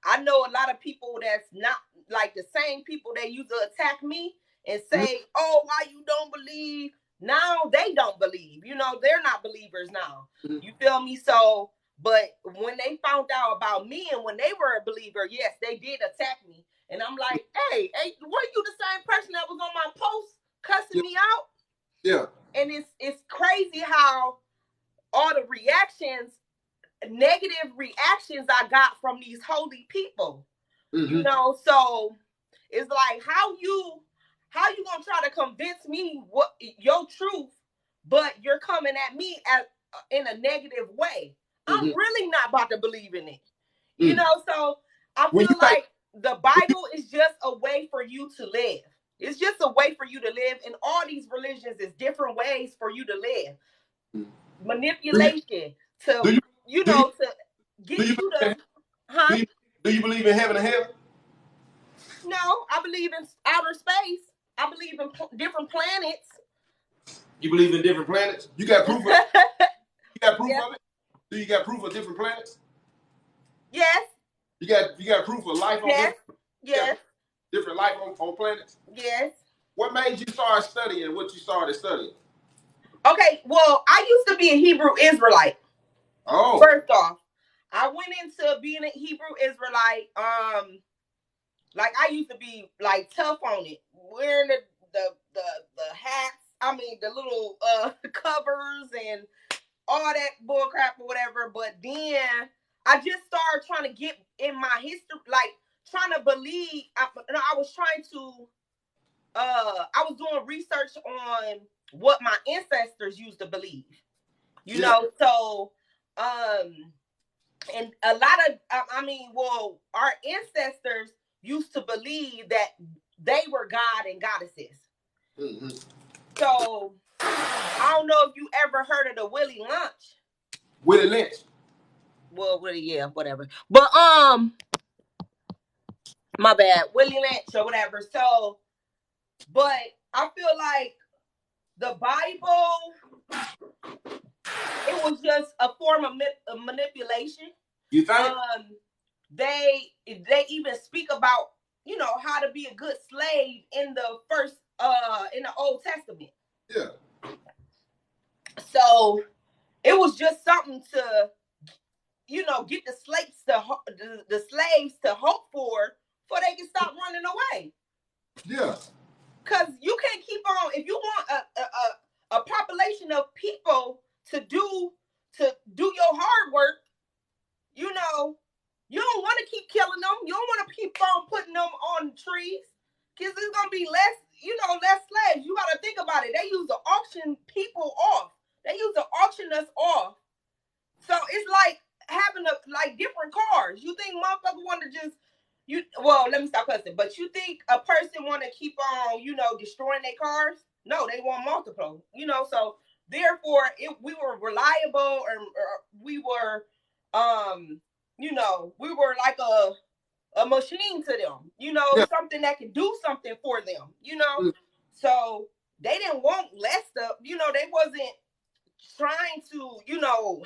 I know a lot of people that's not like the same people that used to attack me and say, oh, why you don't believe? Now they don't believe. They're not believers now. You feel me? So, but when they found out about me and when they were a believer, yes, they did attack me. And I'm like, hey, weren't you the same person that was on my post cussing me out? Yeah. And it's crazy how all the negative reactions I got from these holy people. So it's like how you gonna try to convince me what your truth, but you're coming at me in a negative way. I'm really not about to believe in it. So I feel like the Bible is just a way for you to live. It's just a way for you to live, and all these religions is different ways for you to live. Manipulation to get you to, huh? Do you believe in heaven and hell? No, I believe in outer space. I believe in different planets. You believe in different planets? You got proof of it? You got proof of it? Do you got proof of different planets? Yes. You got proof of life on yes. Yes. Different life on planets? Yes. What made you start studying what you started studying? Okay, well, I used to be a Hebrew Israelite. Oh. First off, I went into being a Hebrew Israelite. Like I used to be like tough on it, wearing the hats. I mean the little covers and all that bull crap or whatever. But then I just started trying to get in my history, like trying to believe. I was trying to. I was doing research on what my ancestors used to believe. So and a lot of our ancestors used to believe that they were God and goddesses. So I don't know if you ever heard of the Willie Lynch. Willie Lynch. Well, yeah, whatever. But my bad, Willie Lynch or whatever. So, but I feel like the Bible, it was just a form of manipulation. You think? They even speak about how to be a good slave in the first in the Old Testament. Yeah. So it was just something to get the slaves to hope for they can stop running away. Yeah. Because you can't keep on if you want a population of people to do your hard work. You don't want to keep killing them. You don't want to keep on putting them on trees because there's going to be less slaves. You got to think about it. They used to auction people off. They used to auction us off. So it's like having different cars. You think motherfucker want to just, let me stop cussing. But you think a person want to keep on, destroying their cars? No, they want multiple, so therefore we were reliable or we were, we were like a machine to them, something that could do something for them, So they didn't want less stuff, they wasn't trying to,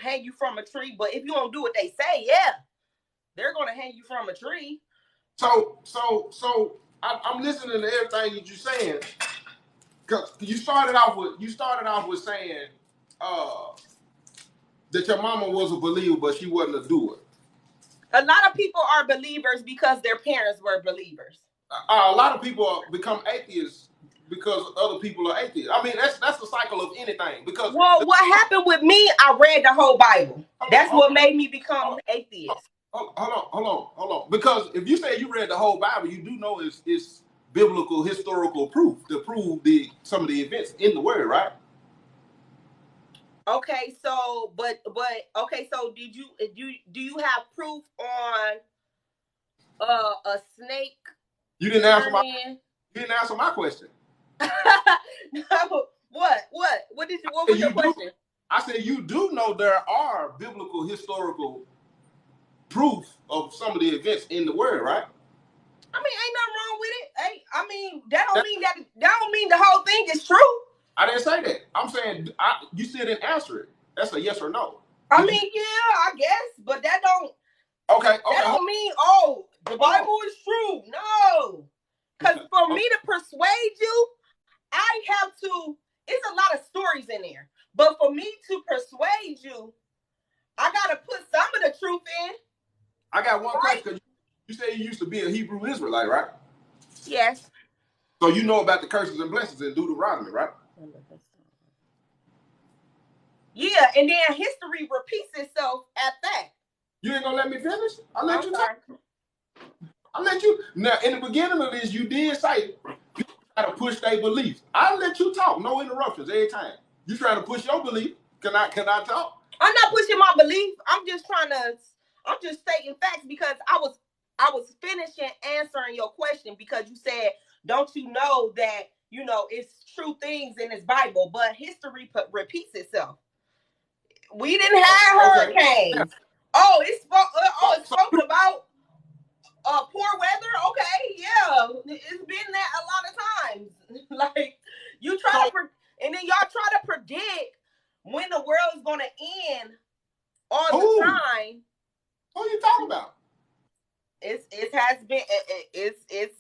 hang you from a tree. But if you don't do what they say, yeah, they're going to hang you from a tree. So I'm listening to everything that you're saying. Cause you started off with saying that your mama was a believer, but she wasn't a doer. A lot of people are believers because their parents were believers. A lot of people become atheists because other people are atheists. I mean, that's the cycle of anything. Because what happened with me, I read the whole Bible. That's what made me become atheist. Hold on. Because if you say you read the whole Bible, you do know it's biblical, historical proof to prove some of the events in the Word, right? Okay, so so do you have proof on a snake? You didn't answer my question. No. What was your question? I said you do know there are biblical, historical proof of some of the events in the Word, right? I mean, ain't nothing wrong with it. I mean, that don't mean the whole thing is true. I didn't say that. I'm saying you still didn't answer it. That's a yes or no. I mean, yeah, I guess, but that don't. Okay. That don't mean, oh, the Bible is true. No. Because for me to persuade you, I have to, it's a lot of stories in there. But for me to persuade you, I got to put some of the truth in. I got one question. You say you used to be a Hebrew Israelite, right? Yes. So you know about the curses and blessings in Deuteronomy, right? Yeah, and then history repeats itself at that. You ain't gonna let me finish? I'll let you talk. I'll let you. Now, in the beginning of this, you did say people try to push their beliefs. I'll let you talk. No interruptions every time. You trying to push your belief. Can I talk? I'm not pushing my belief. I'm just stating facts because I was finishing answering your question because you said, don't you know that, you know, it's true things in this Bible, but history repeats itself. We didn't have hurricanes. Okay. Oh, it's spoken about poor weather. Okay, yeah, it's been that a lot of times. Like you try and then y'all try to predict when the world is gonna end all the time. Who are you talking about? It has been it's.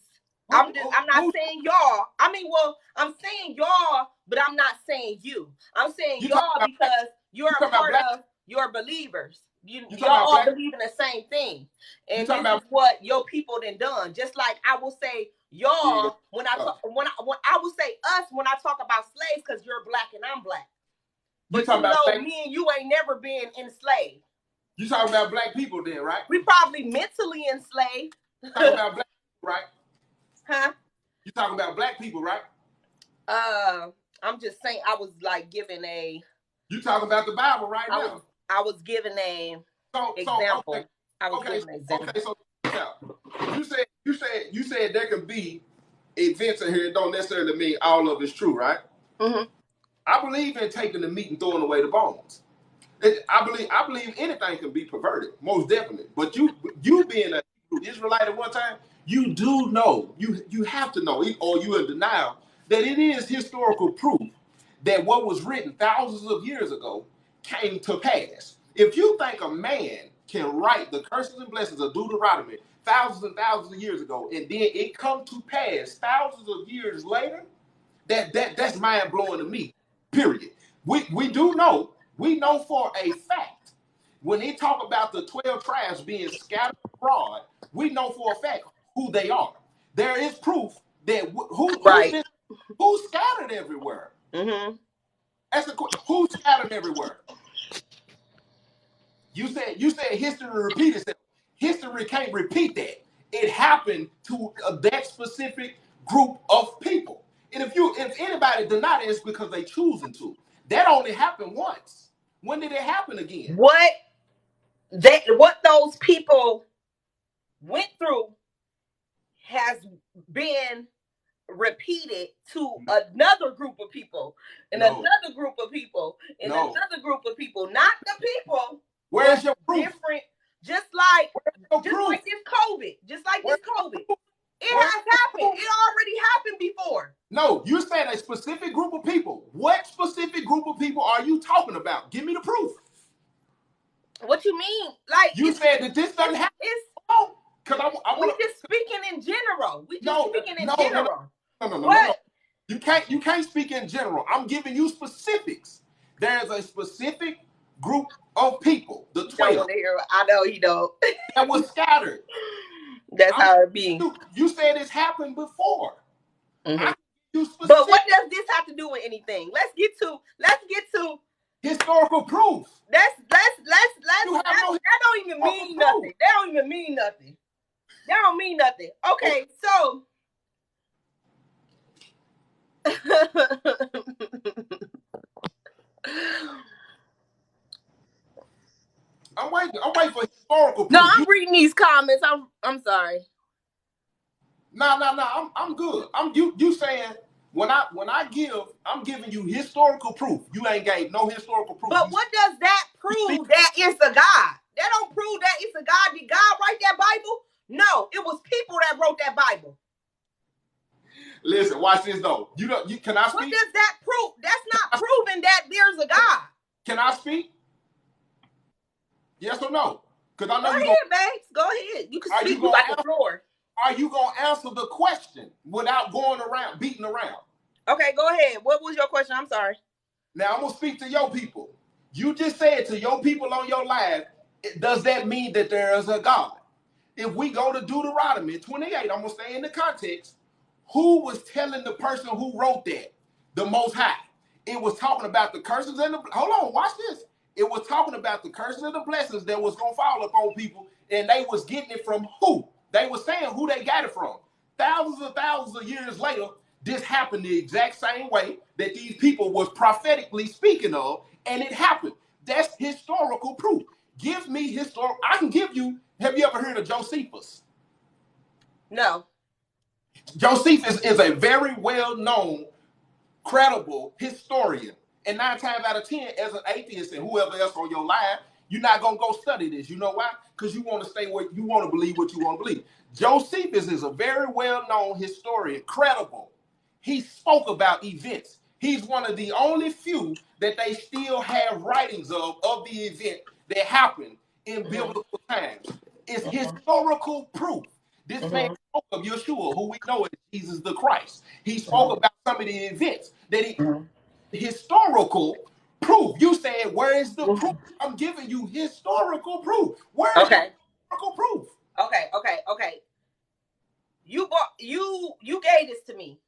I'm not saying y'all. I mean, well, I'm saying y'all, but I'm not saying you. I'm saying y'all because you're a part of your believers. Y'all all believe in the same thing, and this is what your people done. Just like I will say y'all when I will say us when I talk about slaves because you're black and I'm black. But you know, me and you ain't never been enslaved. You talking about black people then, right? We probably mentally enslaved. You talking about black people, right? Huh? You talking about black people, right? I'm just saying I was like giving a. You talking about the Bible right now? I was giving a example. Okay. I was giving an example. Okay, so you said there can be events in here that don't necessarily mean all of it's true, right? Mm-hmm. I believe in taking the meat and throwing away the bones. I believe anything can be perverted, most definitely. But you being a Israelite at one time, you do know, you have to know, or you're in denial, that it is historical proof that what was written thousands of years ago came to pass. If you think a man can write the curses and blessings of Deuteronomy thousands and thousands of years ago, and then it come to pass thousands of years later, that's mind blowing to me. Period. We know for a fact when they talk about the 12 tribes being scattered abroad, we know for a fact who they are. There is proof that who's scattered everywhere. Mm-hmm. That's the question. Who's scattered everywhere? You said history repeats itself. History can't repeat that. It happened to that specific group of people. And if anybody deny it, it's because they choosing to. That only happened once. When did it happen again? What those people went through has been repeated to another group of people, and another group of people, and another group of people. Not the people. Where's your proof? Different, just like this COVID. Just like this COVID. It has happened. It already happened before. No, you're saying a specific group of people. What specific group of people are you talking about? Give me the proof. What you mean? Like you said that this doesn't happen. We're just speaking in general. No. What? You can't speak in general. I'm giving you specifics. There's a specific group of people, the 12. I know you don't. That was scattered. That's how it be. You said it's happened before. Mm-hmm. But what does this have to do with anything? Let's get to historical proof. That don't even mean nothing. That don't even mean nothing. That don't mean nothing. Okay, so I'm waiting for historical proof. No, I'm reading these comments. I'm sorry. No, I'm good. You saying when I'm giving you historical proof. You ain't gave no historical proof. But what does that prove that it's a God? That don't prove that it's a God. Did God write that Bible? No, it was people that wrote that Bible. Listen, watch this though. Can I speak? What does that prove? That's not proving that there's a God. Can I speak? Yes or no? Because I know go ahead, babes. Go ahead. You can speak like the floor. Are you going to answer the question without going around, beating around? Okay, go ahead. What was your question? I'm sorry. Now, I'm going to speak to your people. You just said to your people on your live, does that mean that there is a God? If we go to Deuteronomy 28, I'm going to stay in the context. Who was telling the person who wrote that? The Most High. It was talking about the curses and the... Hold on, watch this. It was talking about the curses and the blessings that was going to fall upon people, and they was getting it from who? They were saying who they got it from. Thousands of years later, this happened the exact same way that these people was prophetically speaking of, and it happened. That's historical proof. Give me historical... I can give you... Have you ever heard of Josephus? No. Josephus is a very well-known, credible historian. And 9 times out of 10, as an atheist and whoever else on your line, you're not going to go study this. You know why? Because you want to stay where you want to believe what you want to believe. Josephus is a very well-known historian, credible. He spoke about events. He's one of the only few that they still have writings of the event that happened in biblical times. It's historical proof. This man spoke of Yeshua, who we know as Jesus the Christ. He spoke about some of the events that he... Historical proof. You said, where is the proof? I'm giving you historical proof. Where is the historical proof? Okay. You gave this to me.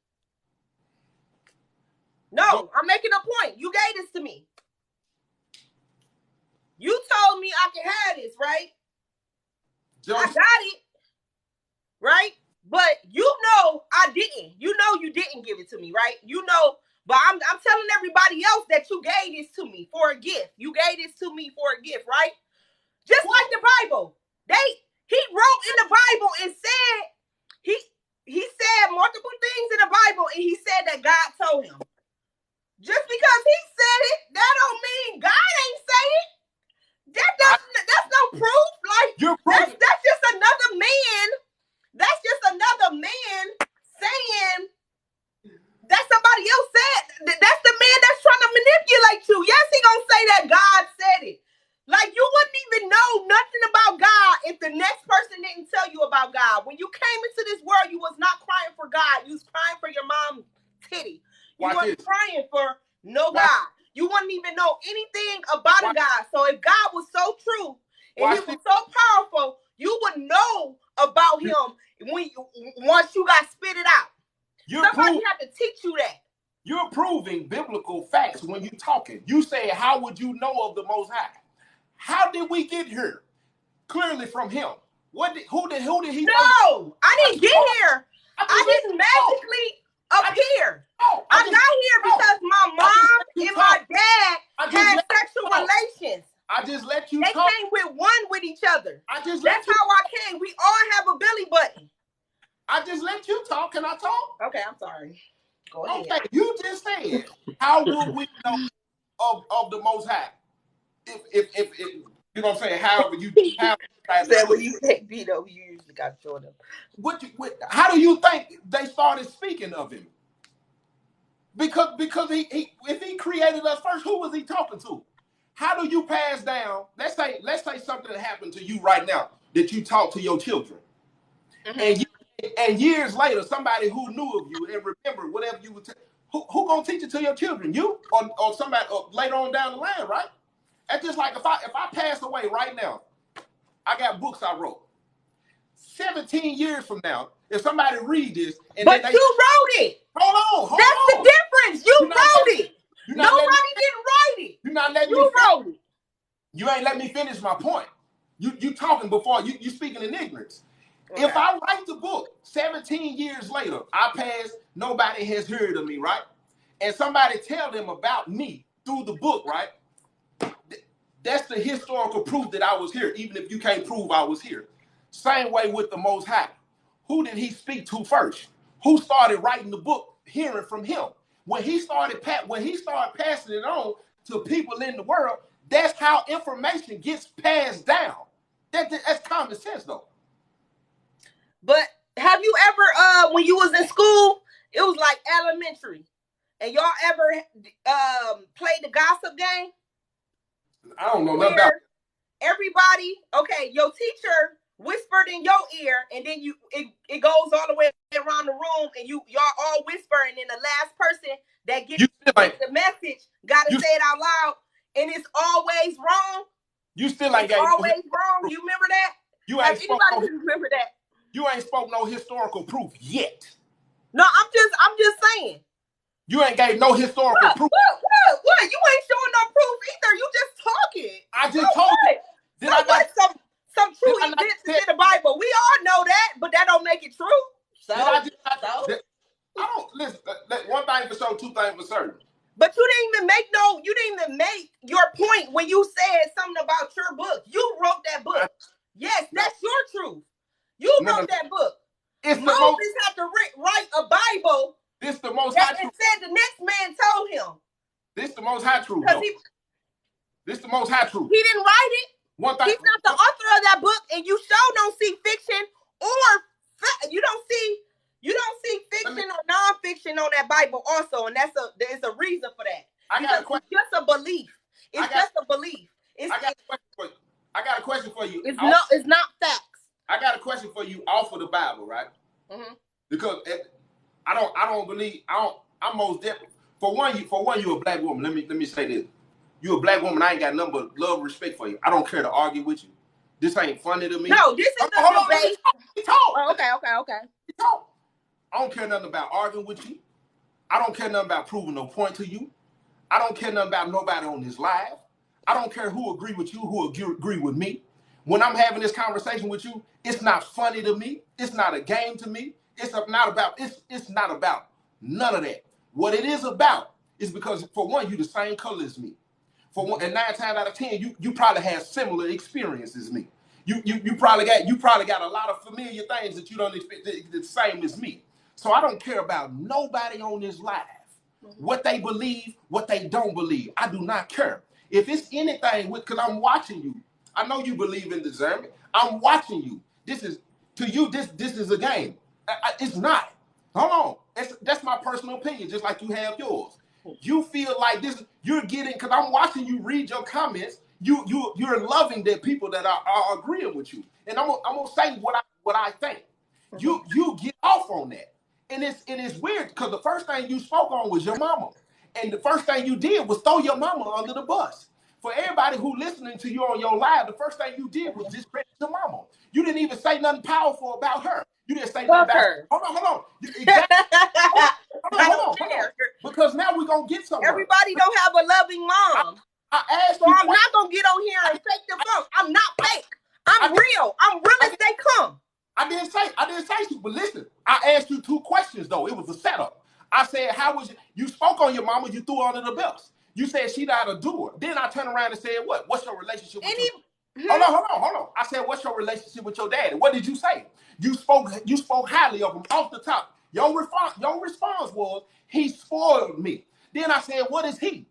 No, I'm making a point. You gave this to me. You told me I can have this, right? I got it, right? But you know I didn't. You know you didn't give it to me, right? You know, but I'm telling everybody else that you gave this to me for a gift. You gave this to me for a gift, right? Just like the Bible. He wrote in the Bible and said he said multiple things in the Bible, and he said that God told him. Just because he said it, that don't mean God ain't say it. That's no proof. Like that's just another man. That's just another man saying that somebody else said. That's the man that's trying to manipulate you. Yes, he gonna say that God said it. Like you wouldn't even know nothing about God if the next person didn't tell you about God. When you came into this world, you was not crying for God. You was crying for your mom's titty. You weren't crying for no God. You wouldn't even know anything about a God. So if God was so true and he was so powerful, you would know about him once you got spit it out. Somebody had to teach you that. You're proving biblical facts when you're talking. You say, how would you know of the Most High? How did we get here? Clearly from him. Who did he? No, I didn't get here. I didn't magically appear. I got here because my mom and my dad had sexual relations. I just let you talk. They came with each other. That's how I came. We all have a belly button. I just let you talk. Can I talk? Okay, I'm sorry. Go ahead. Okay, you just said, how would we know of the Most High? If you know what I'm saying, however you have said when you say Vito, you usually got to show them. How do you think they started speaking of him? Because he if he created us first, who was he talking to? How do you pass down? Let's say something that happened to you right now that you talk to your children, and years later, somebody who knew of you and remembered whatever you would. Who gonna teach it to your children? You or somebody later on down the line, right? That's just like if I pass away right now, I got books I wrote. 17 years from now, if somebody read this, and but you wrote it. Hold on. That's the difference. You wrote it. Nobody didn't write it. You're not letting me. You wrote it. You ain't let me finish my point. You talking before you speaking in ignorance. Okay. If I write the book 17 years later, I pass, nobody has heard of me, right? And somebody tell them about me through the book, right? That's the historical proof that I was here, even if you can't prove I was here. Same way with the Most High. Who did he speak to first? Who started writing the book, hearing from him? When he started passing it on to people in the world, that's how information gets passed down. That's common sense, though. But have you ever, when you was in school, it was like elementary, and y'all ever played the gossip game? I don't know nothing about it. everybody, okay, your teacher whispered in your ear, and then it goes all the way around the room, and y'all all whisper, and then the last person that gets the message gotta say it out loud, and it's always wrong. You still ain't always wrong. You remember that? You ain't anybody remember that? You ain't spoke no historical proof yet. No, I'm just saying. You ain't gave no historical proof. What? You ain't showing no proof either. You just talking. I just told you. Did I got some true events in the Bible? We all know that, but that don't make it true. I don't listen. One thing for sure, two things for certain. But you didn't even make your point when you said something about your book. You wrote that book. Yes, that's your truth. You wrote that book. Moses had to write a Bible. This the most high truth. Said the next man told him. This the most high truth. This the most high truth. He didn't write it. One thing. He's not the author of that book, and you sure don't see fiction or you don't see fiction or nonfiction on that Bible also, and there's a reason for that. It's just a belief. It's just a belief. I got a question for you. It's not facts. I got a question for you off of the Bible, right? Mm-hmm. Because I don't believe I'm most definitely for one you're a black woman. Let me say this. You're a black woman. I ain't got nothing but love and respect for you. I don't care to argue with you. This ain't funny to me. No, this is a debate. Talk. Oh, okay. Talk. I don't care nothing about arguing with you. I don't care nothing about proving no point to you. I don't care nothing about nobody on this live. I don't care who agree with you, who agree with me. When I'm having this conversation with you, it's not funny to me. It's not a game to me. It's not about none of that. What it is about is because, for one, you the same color as me. For one, and 9 times out of 10, you probably have similar experiences as me. You probably got a lot of familiar things that you don't expect the same as me. So I don't care about nobody on this live. What they believe, what they don't believe. I do not care. If it's anything because I'm watching you. I know you believe in discernment. I'm watching you. This is a game. It's not. Hold on. That's my personal opinion, just like you have yours. You feel like this, you're getting, because I'm watching you read your comments, you're loving the people that are agreeing with you. And I'm gonna say what I think. You get off on that. And it's weird because the first thing you spoke on was your mama. And the first thing you did was throw your mama under the bus. For everybody who listening to you on your live, the first thing you did was discredit your mama. You didn't even say nothing powerful about her. You didn't say nothing about her. Hold on. Exactly. Hold on. Because now we're going to get somewhere. Everybody don't have a loving mom. I asked so you. I'm not going to get on here and fake the phone. I'm not fake. I'm real. I'm real as they come. I didn't say you, but listen, I asked you 2 questions, though. It was a setup. I said, how was you spoke on your mama, you threw her under the bus. You said she not a doer. Then I turned around and said, what? What's your relationship with Hold on. I said, what's your relationship with your daddy? What did you say? You spoke highly of him off the top. Your response was, he spoiled me. Then I said, what is he?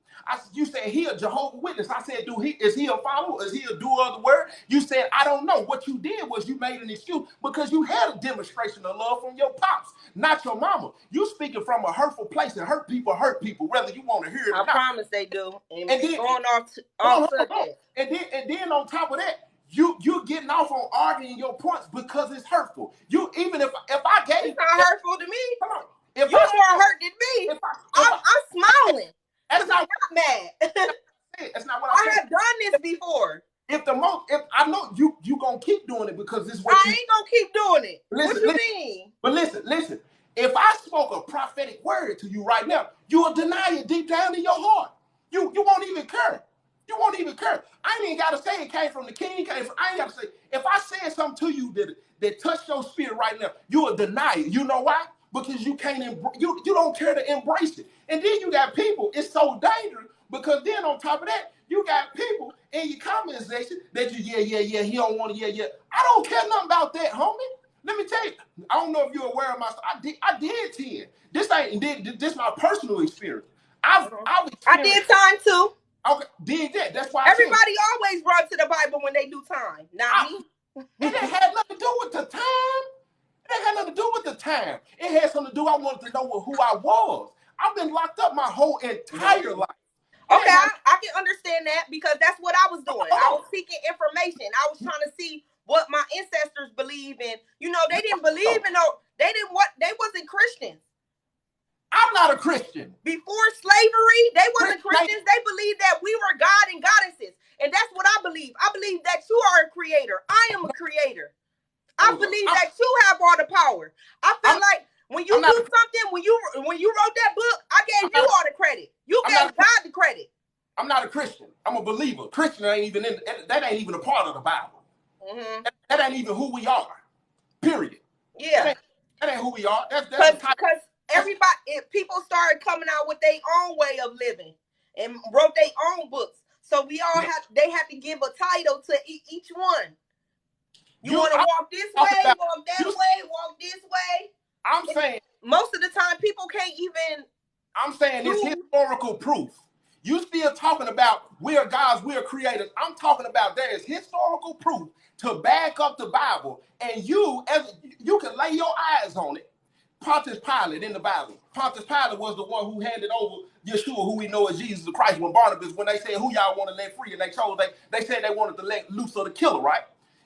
You said he a Jehovah's Witness. I said, is he a follower? Is he a doer of the word? You said, I don't know. What you did was you made an excuse because you had a demonstration of love from your pops, not your mama. You speaking from a hurtful place, and hurt people, whether you want to hear it or not. I promise they do. And then, going off subject. And then on top of that, you're getting off on arguing your points because it's hurtful. Even if I gave it's not hurtful to me. Come on. You're more hurt than me. I'm smiling. That's not mad. That's not what I have done this before. If I know you gonna keep doing it because this is what I ain't gonna keep doing it. What you mean? But listen. If I spoke a prophetic word to you right now, you will deny it deep down in your heart. You won't even care. You won't even care. I ain't even gotta say it came from the king. I ain't gotta say. If I said something to you that touched your spirit right now, you will deny it. You know why? Because you can't you don't care to embrace it. And then you got people, it's so dangerous because then on top of that, you got people in your comment section that you, he don't want to, I don't care nothing about that, homie. Let me tell you, I don't know if you're aware of my story. I did 10. This my personal experience. I did time too. Okay, did that. That's why everybody always run to the Bible when they do time. Not me. It had nothing to do with the time. It had nothing to do with the time. It had something to do. I wanted to know who I was. I've been locked up my whole entire life. Okay, I can understand that because that's what I was doing. I was seeking information. I was trying to see what my ancestors believe in. You know, they didn't believe in they wasn't Christians. I'm not a Christian. Before slavery, they wasn't Christians. They believed that we were God and goddesses. And that's what I believe. I believe that you are a creator. I am a creator. I believe that you have all the power. I feel like when you do something, when you wrote that book, I gave you all the credit. You gave God the credit. I'm not a Christian. I'm a believer. Christian ain't even that ain't even a part of the Bible. Mm-hmm. That ain't even who we are. Period. Yeah. That ain't who we are. That's because everybody, people started coming out with their own way of living and wrote their own books. So they have to give a title to each one. You want to walk this way, walk that way, walk this way. I'm saying most of the time people can't even. I'm saying it's historical proof. You still talking about we are gods, we are creators. I'm talking about there is historical proof to back up the Bible, and you can lay your eyes on it. Pontius Pilate in the Bible. Pontius Pilate was the one who handed over Yeshua, who we know as Jesus Christ, when they said who y'all want to let free, and they said they wanted to let loose of the killer, right?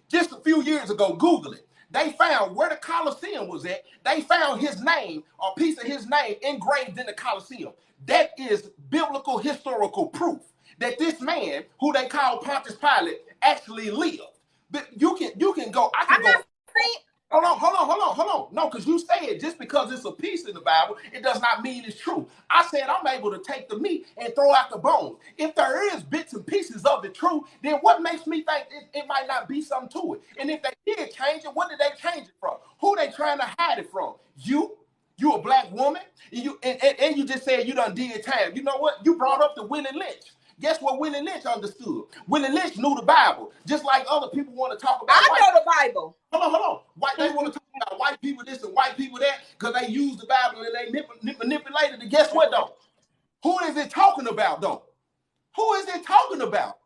Just a few years ago, Google it. They found where the Colosseum was at. They found his name, a piece of his name engraved in the Colosseum. That is biblical historical proof that this man, who they call Pontius Pilate, actually lived. But you can go. Hold on. No, because you said just because it's a piece in the Bible, it does not mean it's true. I said I'm able to take the meat and throw out the bones. If there is bits and pieces of it true, then what makes me think it might not be something to it? And if they did change it, what did they change it from? Who they trying to hide it from? You a black woman, and you just said you done did time. You know what? You brought up the Willie Lynch. Guess what Willie Lynch understood? Willie Lynch knew the Bible, just like other people want to talk about. I know the Bible. Hold on. They want to talk about white people this and white people that because they use the Bible and they manipulated it. Guess what, though? Who is it talking about, though? Who is it talking about?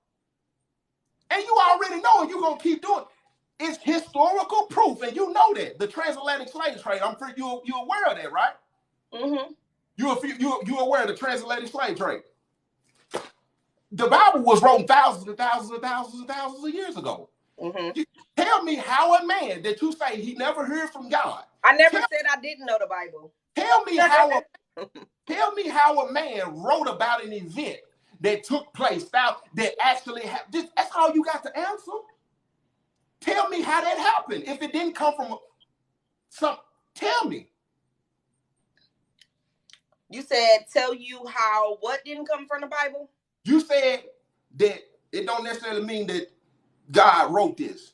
And you already know, and you're going to keep doing it. It's historical proof, and you know that. The transatlantic slave trade, I'm pretty, you're aware of that, right? Mm-hmm. You're aware of the transatlantic slave trade. The Bible was written thousands and thousands and thousands and thousands of years ago. Mm-hmm. Tell me how a man that you say he never heard from God. I never said I didn't know the Bible. Tell me how a man wrote about an event that took place that actually happened. That's all you got to answer. Tell me how that happened. If it didn't come from tell me. You said tell you how what didn't come from the Bible? You said that it don't necessarily mean that God wrote this.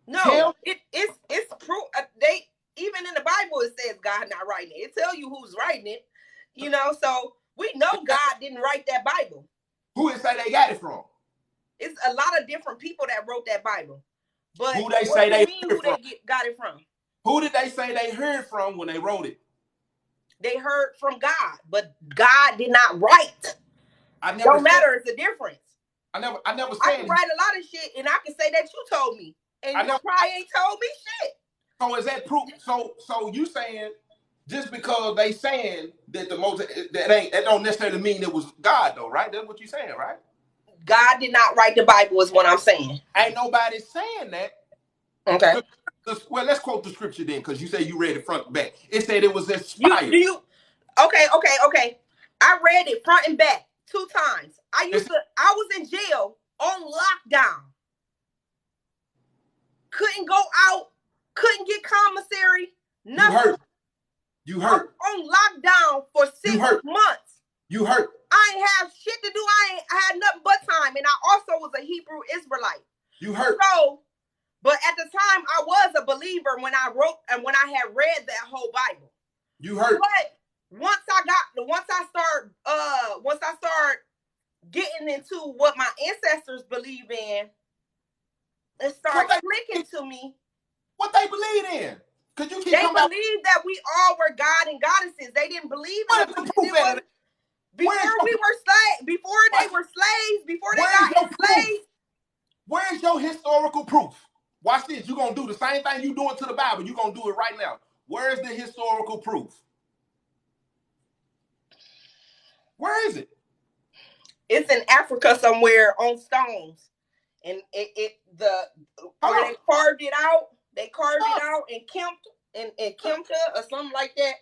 No, it's proof. They even in the Bible it says God not writing it. It tells you who's writing it. You know, so we know God didn't write that Bible. Who did say they got it from? It's a lot of different people that wrote that Bible. But who they say they got it from? Who did they say they heard from when they wrote it? They heard from God, but God did not write. Don't matter. It's a difference. I never said. I can write a lot of shit, and I can say that you told me, and you probably ain't told me shit. So is that proof? So you saying just because they saying that that don't necessarily mean it was God though, right? That's what you're saying, right? God did not write the Bible, is what I'm saying. Ain't nobody saying that. Okay. Well, let's quote the scripture then, because you say you read it front and back. It said it was inspired. Okay. I read it front and back 2 times. I was in jail on lockdown. Couldn't go out. Couldn't get commissary. Nothing. You hurt. On lockdown for 6 months. You hurt. I ain't have shit to do. I had nothing but time. And I also was a Hebrew Israelite. You hurt. So, but at the time I was a believer when I wrote and when I had read that whole Bible. You hurt. But once I start getting into what my ancestors believe in, it started clicking to me. What they believe in? They believe that we all were God and goddesses. They didn't believe in it. Before they were slaves, before they got enslaved. Where's your historical proof? Watch this. You're going to do the same thing you're doing to the Bible. You're going to do it right now. Where's the historical proof? Where is it? It's in Africa somewhere on stones, and where they carved it out. They carved it out and Kempta or something like that.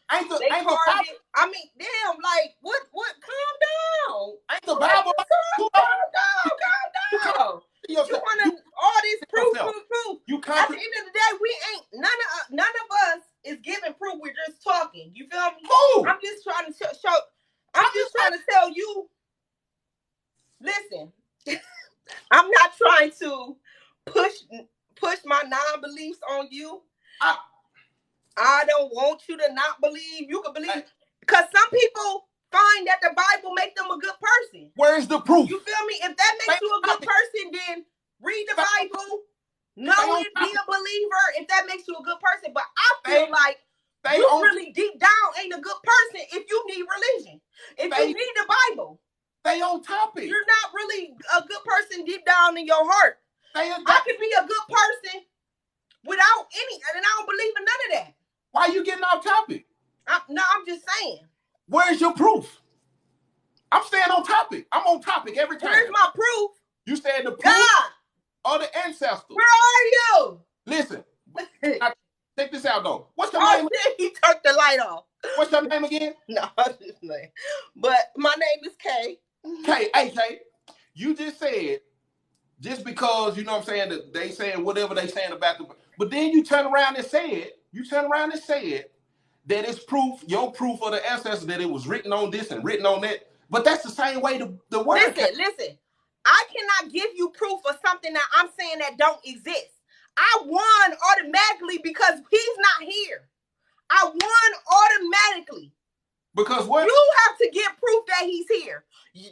They carved it. I mean, damn, like what? Calm down. Ain't the Bible? Calm down. You want all this proof? At the end of the day, we ain't none of us is giving proof. We're just talking. You feel me? Ooh. I'm just trying to show. I'm just trying to tell you. Listen, I'm not trying to push my non-beliefs on you. I don't want you to not believe. You can believe, because some people find that the Bible makes them a good person. Where's the proof? You feel me? If that makes you a good person, then read the Bible, know it, be a believer. If that makes you a good person, but I feel like you really deep down ain't a good person if you need religion. If you need the Bible, they on topic. You're not really a good person deep down in your heart. I could be a good person without any, and I don't believe in none of that. Why are you getting off topic? I'm just saying. Where's your proof? I'm staying on topic. I'm on topic every time. Where's my proof? You said the proof God. of the ancestors. Where are you? Listen, check this out though. What's your name? He turned the light off. What's your name again? No, I'm just saying. But my name is Kay. Kay, you just said, just because, you know what I'm saying, that they saying whatever they saying about the, but then you turn around and said that it's proof, your proof of the ancestors, that it was written on this and written on that. But that's the same way the word. Listen. I cannot give you proof of something that I'm saying that don't exist. I won automatically because he's not here. I won automatically. Because what? You have to get proof that he's here.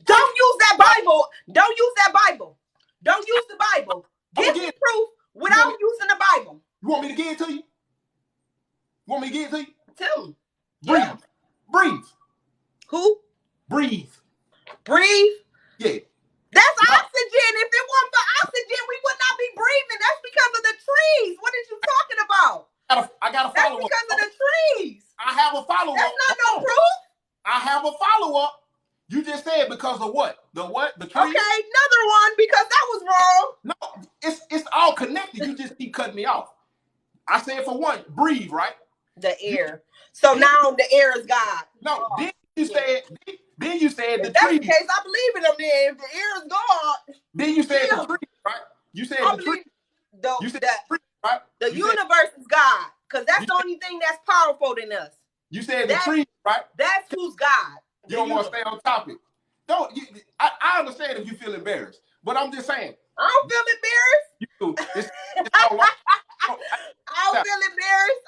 Don't use that Bible. Don't use that Bible. Don't use the Bible. Give me proof without using the Bible. You want me to give it to you? Tell me. Breathe. Yeah. Breathe. Who? Breathe. Breathe? Yeah. That's oxygen. If it wasn't for oxygen, we would not be breathing. That's because of the trees. What are you talking about? I got a follow-up. That's because of the trees. I have a follow-up. That's not no proof. I have a follow-up. You just said because of what? The what? The trees? Okay, another one, because that was wrong. No, it's all connected. You just keep cutting me off. I said for one, breathe, right? The air. So now the air is God. No, then you said the that's trees. The case, I believe in them then. If the air is God. Then you said the trees, right? You said the trees. You said the trees, right? The universe is God. Because that's the only thing that's powerful than us. You said the trees, right? That's who's God. You don't want to stay on topic. I understand if you feel embarrassed, but I'm just saying. I don't feel embarrassed. You do. It's so long. I don't feel embarrassed.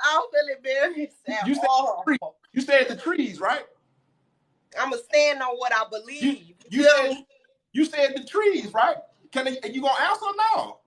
You said the trees, right? I'm going to stand on what I believe. You said the trees, right? You going to answer now?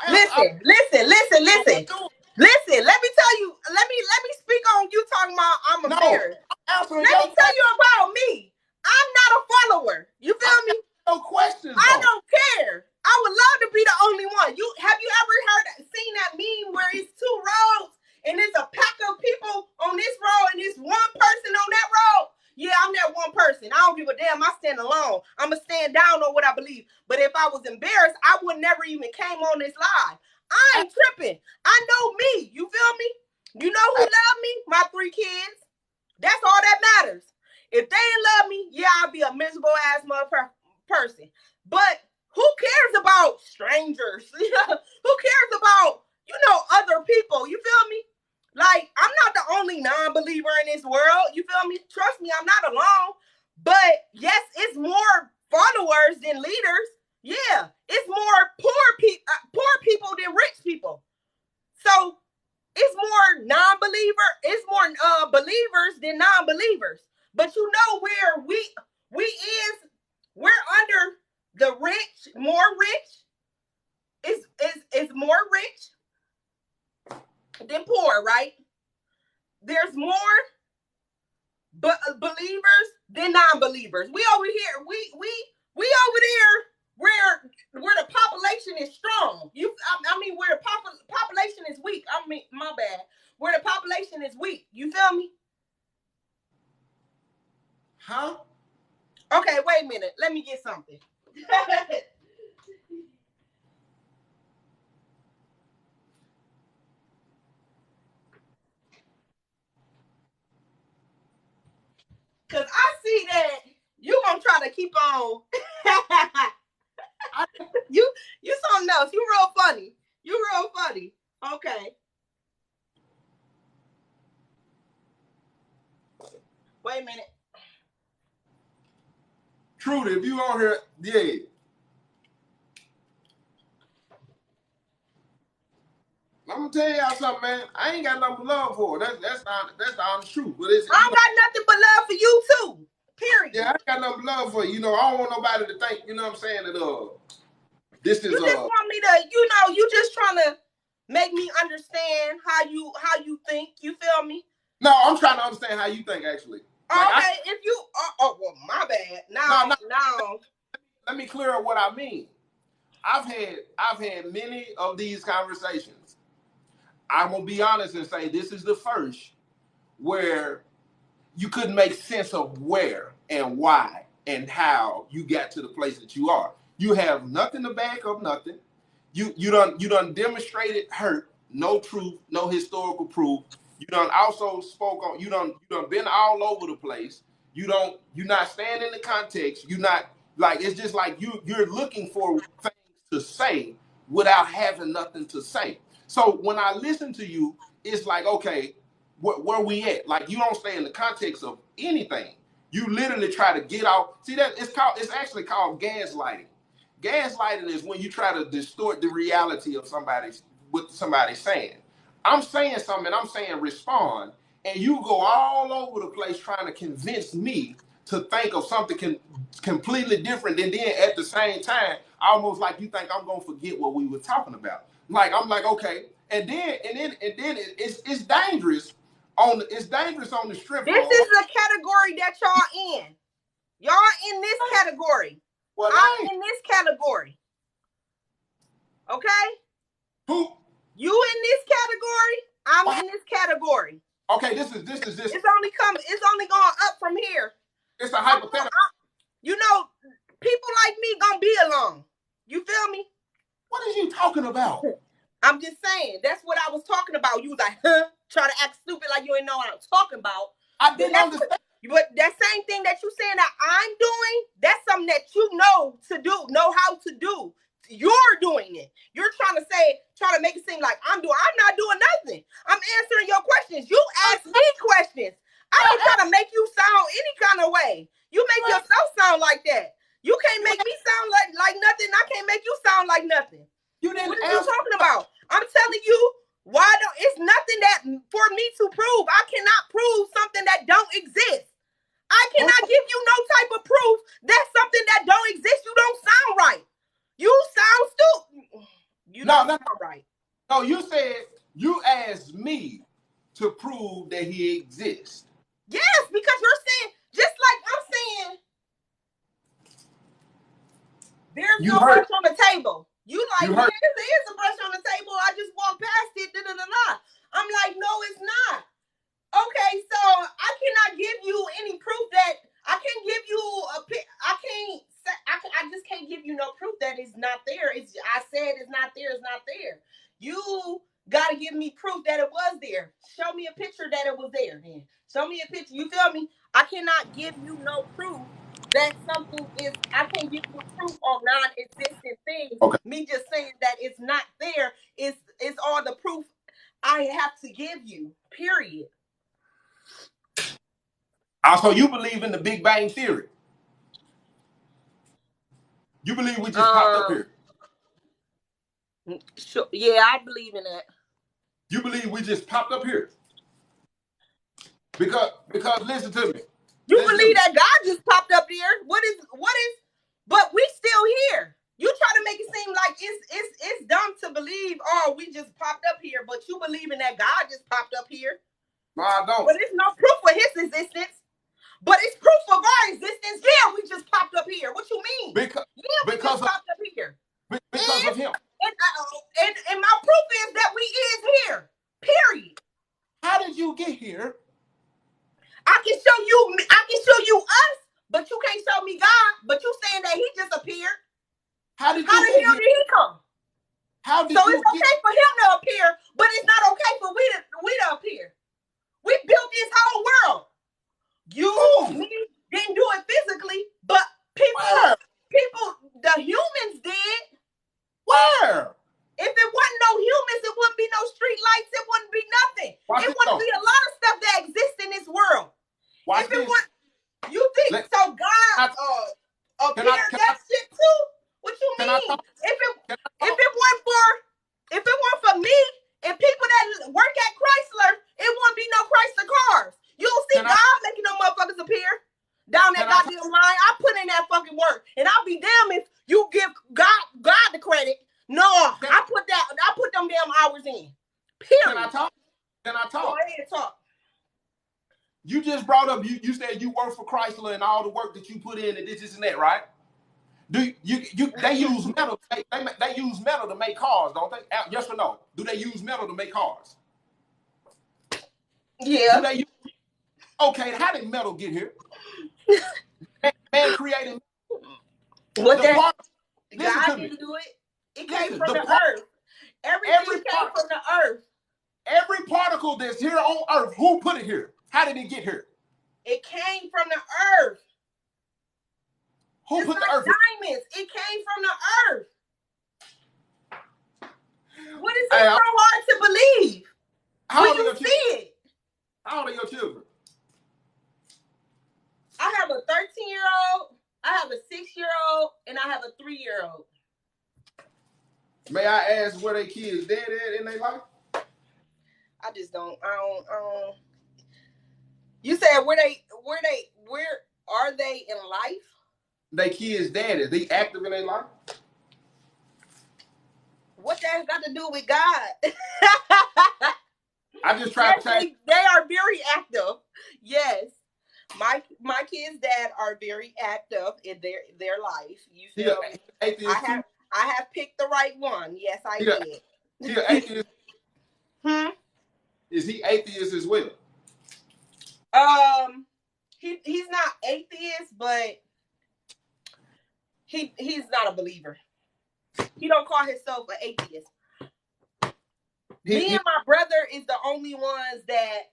Listen. Listen, let me tell you. Let me speak on you talking about I'm embarrassed. Let me tell you about me. I'm not a follower. You feel me? No questions. I don't care. I would love to be the only one. Have you ever seen that meme where it's two roads and there's a pack of people on this road and there's one person on that road? Yeah, I'm that one person. I don't give a damn. I stand alone. I'm going to stand down on what I believe. But if I was embarrassed, I would never even came on this live. I ain't tripping. I know me. You feel me? You know who love me? My 3 kids. That's all that matters. If they didn't love me, yeah, I'd be a miserable ass mother person. But who cares about strangers? Who cares about, other people? You feel me? Like, I'm not the only non-believer in this world. You feel me? Trust me, I'm not alone. But yes, it's more followers than leaders. Yeah, it's more poor people than rich people. So it's more it's more believers than non-believers. But where we're under the rich, more rich is more rich than poor, right? There's more believers than non-believers. We over here, we over there where the population is strong. Where the population is weak. My bad. Where the population is weak. You feel me? Huh? Okay, wait a minute. Let me get something. Cause I see that you gonna try to keep on. you something else. You real funny. You real funny. Okay. Wait a minute. Trudy, if you on here, yeah. I'm gonna tell y'all something, man. I ain't got nothing but love for her. That's the honest truth. But it's, I don't got nothing but love for you too. Period. Yeah, I ain't got nothing but love for you. You know, I don't want nobody to think, you know what I'm saying, that this is You just want me to, you just trying to make me understand how you think. You feel me? No, I'm trying to understand how you think actually. Like, okay, if you well, my bad. No. Let me clear up what I mean. I've had many of these conversations. I'm gonna be honest and say this is the first where you couldn't make sense of where and why and how you got to the place that you are. You have nothing to back up nothing. You done demonstrated hurt, no truth, no historical proof. You done also spoke on, you done been all over the place. You're not staying in the context. You're not, like, it's just like you're looking for things to say without having nothing to say. So when I listen to you, it's like, okay, where we at? Like, you don't stay in the context of anything. You literally try to get out. See, that it's actually called gaslighting. Gaslighting is when you try to distort the reality of what somebody's saying. I'm saying something, I'm saying respond, and you go all over the place trying to convince me to think of something completely different, and then at the same time, almost like you think I'm gonna forget what we were talking about. Like, I'm like, okay, and then it's dangerous it's dangerous on the strip. This is the category that y'all in. Y'all in this category. Well, I'm in this category. Okay? Who? You in this category? I'm in this category. Okay, this is It's only going up from here. It's a hypothetical. People like me gonna be along. You feel me? What are you talking about? I'm just saying. That's what I was talking about. You was like, huh? Try to act stupid like you ain't know what I'm talking about. I didn't understand. But that same thing that you saying that I'm doing, that's something that you know how to do. You're doing it. You're trying to make it seem like I'm not doing nothing. I'm answering your questions. You ask me questions. I ain't trying to make you sound any kind of way. You make yourself sound like that. You can't make me sound like nothing. I can't make you sound like nothing. You didn't. What are you talking about? I'm telling you, it's nothing that for me to prove. I cannot prove something that don't exist. I cannot give you no type of proof that something that don't exist. You don't sound right. You sound stupid. You don't sound right. No, you said you asked me to prove that he exists. Yes, because you're saying, just like I'm saying, there's no brush on the table. You like, there is a brush on the table. I just walked past it. I'm like, no, it's not. Okay, so I cannot give you any proof that I can't give you I just can't give you no proof that it's not there. I said it's not there. It's not there. You got to give me proof that it was there. Show me a picture that it was there. Then show me a picture. You feel me? I cannot give you no proof that something is. I can't give you proof on non-existent things. Okay. Me just saying that it's not there is all the proof I have to give you. Period. Also, you believe in the Big Bang Theory? You believe we just popped up here? Sure. Yeah, I believe in that. You believe we just popped up here? Because listen to me. You believe that God just popped up here? What is? But we still here. You try to make it seem like it's dumb to believe. Oh, we just popped up here, but you believe in that God just popped up here? No, I don't. But there's no proof for his existence. But it's proof of our existence. Yeah, we just popped up here. What you mean? Because just popped up here. Because of him. And my proof is that we is here. Period. How did you get here? I can show you us, but you can't show me God. But you saying that he just appeared. How the hell did he come? How did so it's okay for him to appear, but it's not okay for we to appear. We built this whole world. Me, didn't do it physically, but people, the humans did. Where? If it wasn't no humans, it wouldn't be no street lights. It wouldn't be nothing. It wouldn't be a lot of stuff that exists in this world. If it was, you think so? God appeared that shit too? What you mean? If it weren't for me and people that work at Chrysler, it wouldn't be no Chrysler cars. You don't see God making no motherfuckers appear down that goddamn line. I put in that fucking work, and I'll be damned if you give God the credit. No, I put them damn hours in. Period. Can I talk? Go ahead and talk. You just brought up, you said you work for Chrysler and all the work that you put in and this and that, right? They use metal. They use metal to make cars, don't they? Yes or no? Do they use metal to make cars? Yeah. Okay, how did metal get here? Man created what that God didn't do it. It came from the earth. Everything came from the earth. Every particle that's here on earth, who put it here? How did it get here? It came from the earth. Who put the earth? Diamonds. It came from the earth. What is it so hard to believe? How old are your children? How old are your children? I have a 13-year-old, I have a 6-year-old, and I have a 3-year-old. May I ask where they kids dead at in their life? I just don't. I don't. You said where are they in life? They kids dead. Is they active in their life? What that got to do with God? I just try to say they are very active. Yes. My kids' dad are very active in their life. You feel me? Atheist I have picked the right one. Yes, I did. He an atheist. Is he atheist as well? He's not atheist, but he's not a believer. He don't call himself an atheist. Me and my brother is the only ones that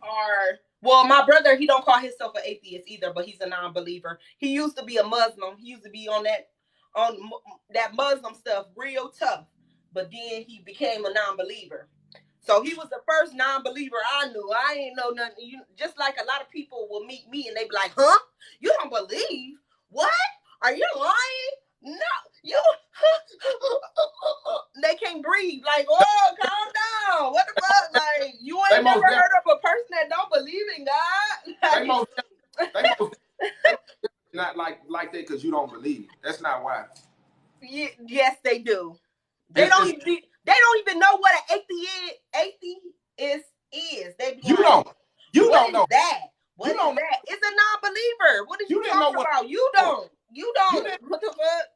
are. Well, my brother, he don't call himself an atheist either, but he's a non-believer. He used to be a Muslim. He used to be on that Muslim stuff real tough, but then he became a non-believer. So he was the first non-believer I knew. I ain't know nothing. Just like a lot of people will meet me and they be like, huh? You don't believe? What? Are you lying? No. You. They can't breathe. Like, oh, calm down. What the fuck? Like, you ain't never heard of a person that don't believe in God? They most not like that because you don't believe. That's not why. Yes, they do. They don't even know what an atheist is. They be you don't know that. What is that? It's a non-believer. What is you talking about? You don't. What the fuck?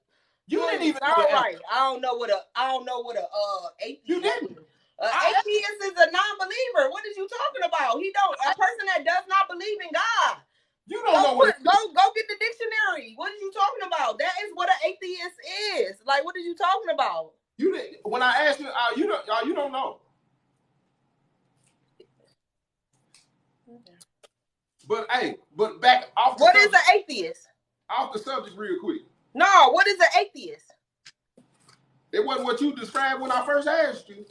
You didn't even know. All right. I don't know what a atheist. You didn't. Atheist is a non-believer. What is you talking about? A person that does not believe in God. You don't know what. Go get the dictionary. What are you talking about? That is what an atheist is. Like, what are you talking about? You didn't. When I asked you, you don't know. But back off. What is an atheist? Off the subject, real quick. No, what is an atheist? It wasn't what you described when I first asked you.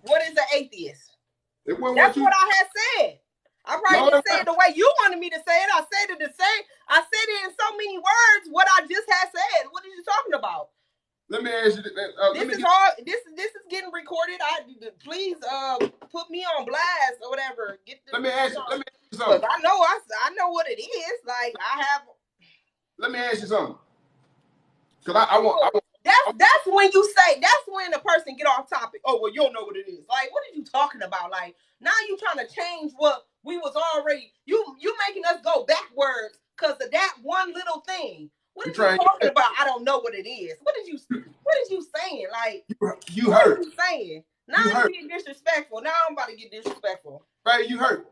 What is an atheist? It wasn't That's what I had said. I probably didn't say it the way you wanted me to say it. I said it I said it in so many words. What I just had said. What are you talking about? Let me ask you. This is getting recorded. Please put me on blast or whatever. Let me ask you something. I know what it is. Like I have. Let me ask you something. Because I want. That's when you say. That's when the person get off topic. Oh well, you don't know what it is. Like what are you talking about? Like now you trying to change what we was already. You making us go backwards because of that one little thing. What are you talking about? I don't know what it is. What is you saying? Like you hurt. What are you saying? Now you getting disrespectful. Now I'm about to get disrespectful. Right, you hurt.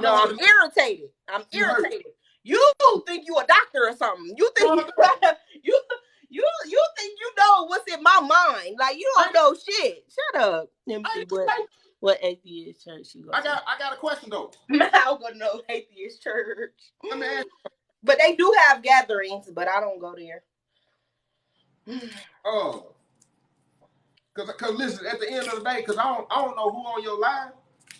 No, I'm irritated. I'm irritated. You think you a doctor or something? You think you think you know what's in my mind? Like you don't know shit. Shut up. Let me see what atheist church you go to. I got a question though. I'll go to no atheist church. Let me ask you. But they do have gatherings, but I don't go there. Oh, cause listen, at the end of the day, cause I don't know who on your line,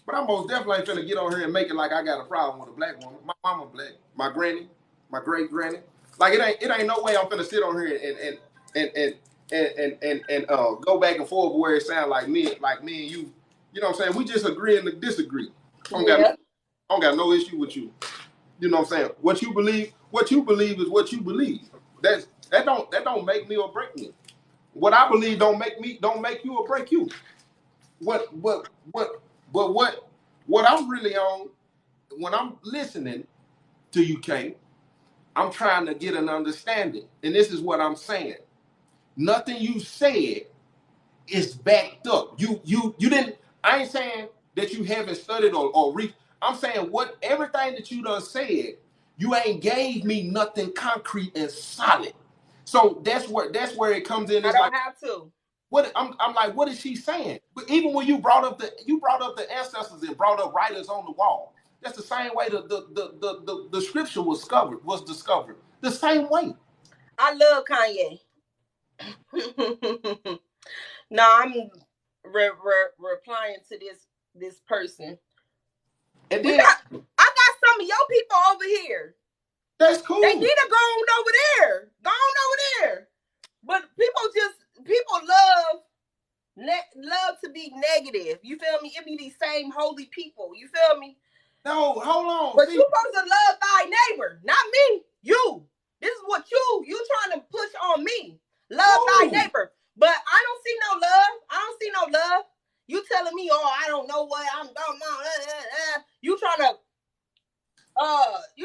but I'm most definitely ain't finna get on here and make it like I got a problem with a black woman. My mama black, my granny, my great granny. Like it ain't no way I'm finna sit on here and go back and forth where it sound like me and you. You know what I'm saying? We just agreeing to disagree. I don't got no issue with you. You know what I'm saying? What you believe is what you believe. That don't make me or break me. What I believe don't make you or break you. What I'm really on when I'm listening to you, Kay, I'm trying to get an understanding. And this is what I'm saying. Nothing you said is backed up. You didn't. I ain't saying that you haven't studied or read. I'm saying everything that you done said, you ain't gave me nothing concrete and solid. So that's where it comes in. It's I don't have to. What I'm like, what is she saying? But even when you brought up the ancestors and brought up writers on the wall, that's the same way the scripture was discovered. The same way. I love Kanye. No, I'm replying to this person. And then I got some of your people over here. That's cool. They need to go on over there. Go on over there. But people love to be negative. You feel me? It be these same holy people. You feel me? No, hold on. But you supposed to love thy neighbor, not me. You. This is what you trying to push on me. Love thy neighbor. But I don't see no love. I don't see no love. You telling me, oh, I don't know what I'm going on. You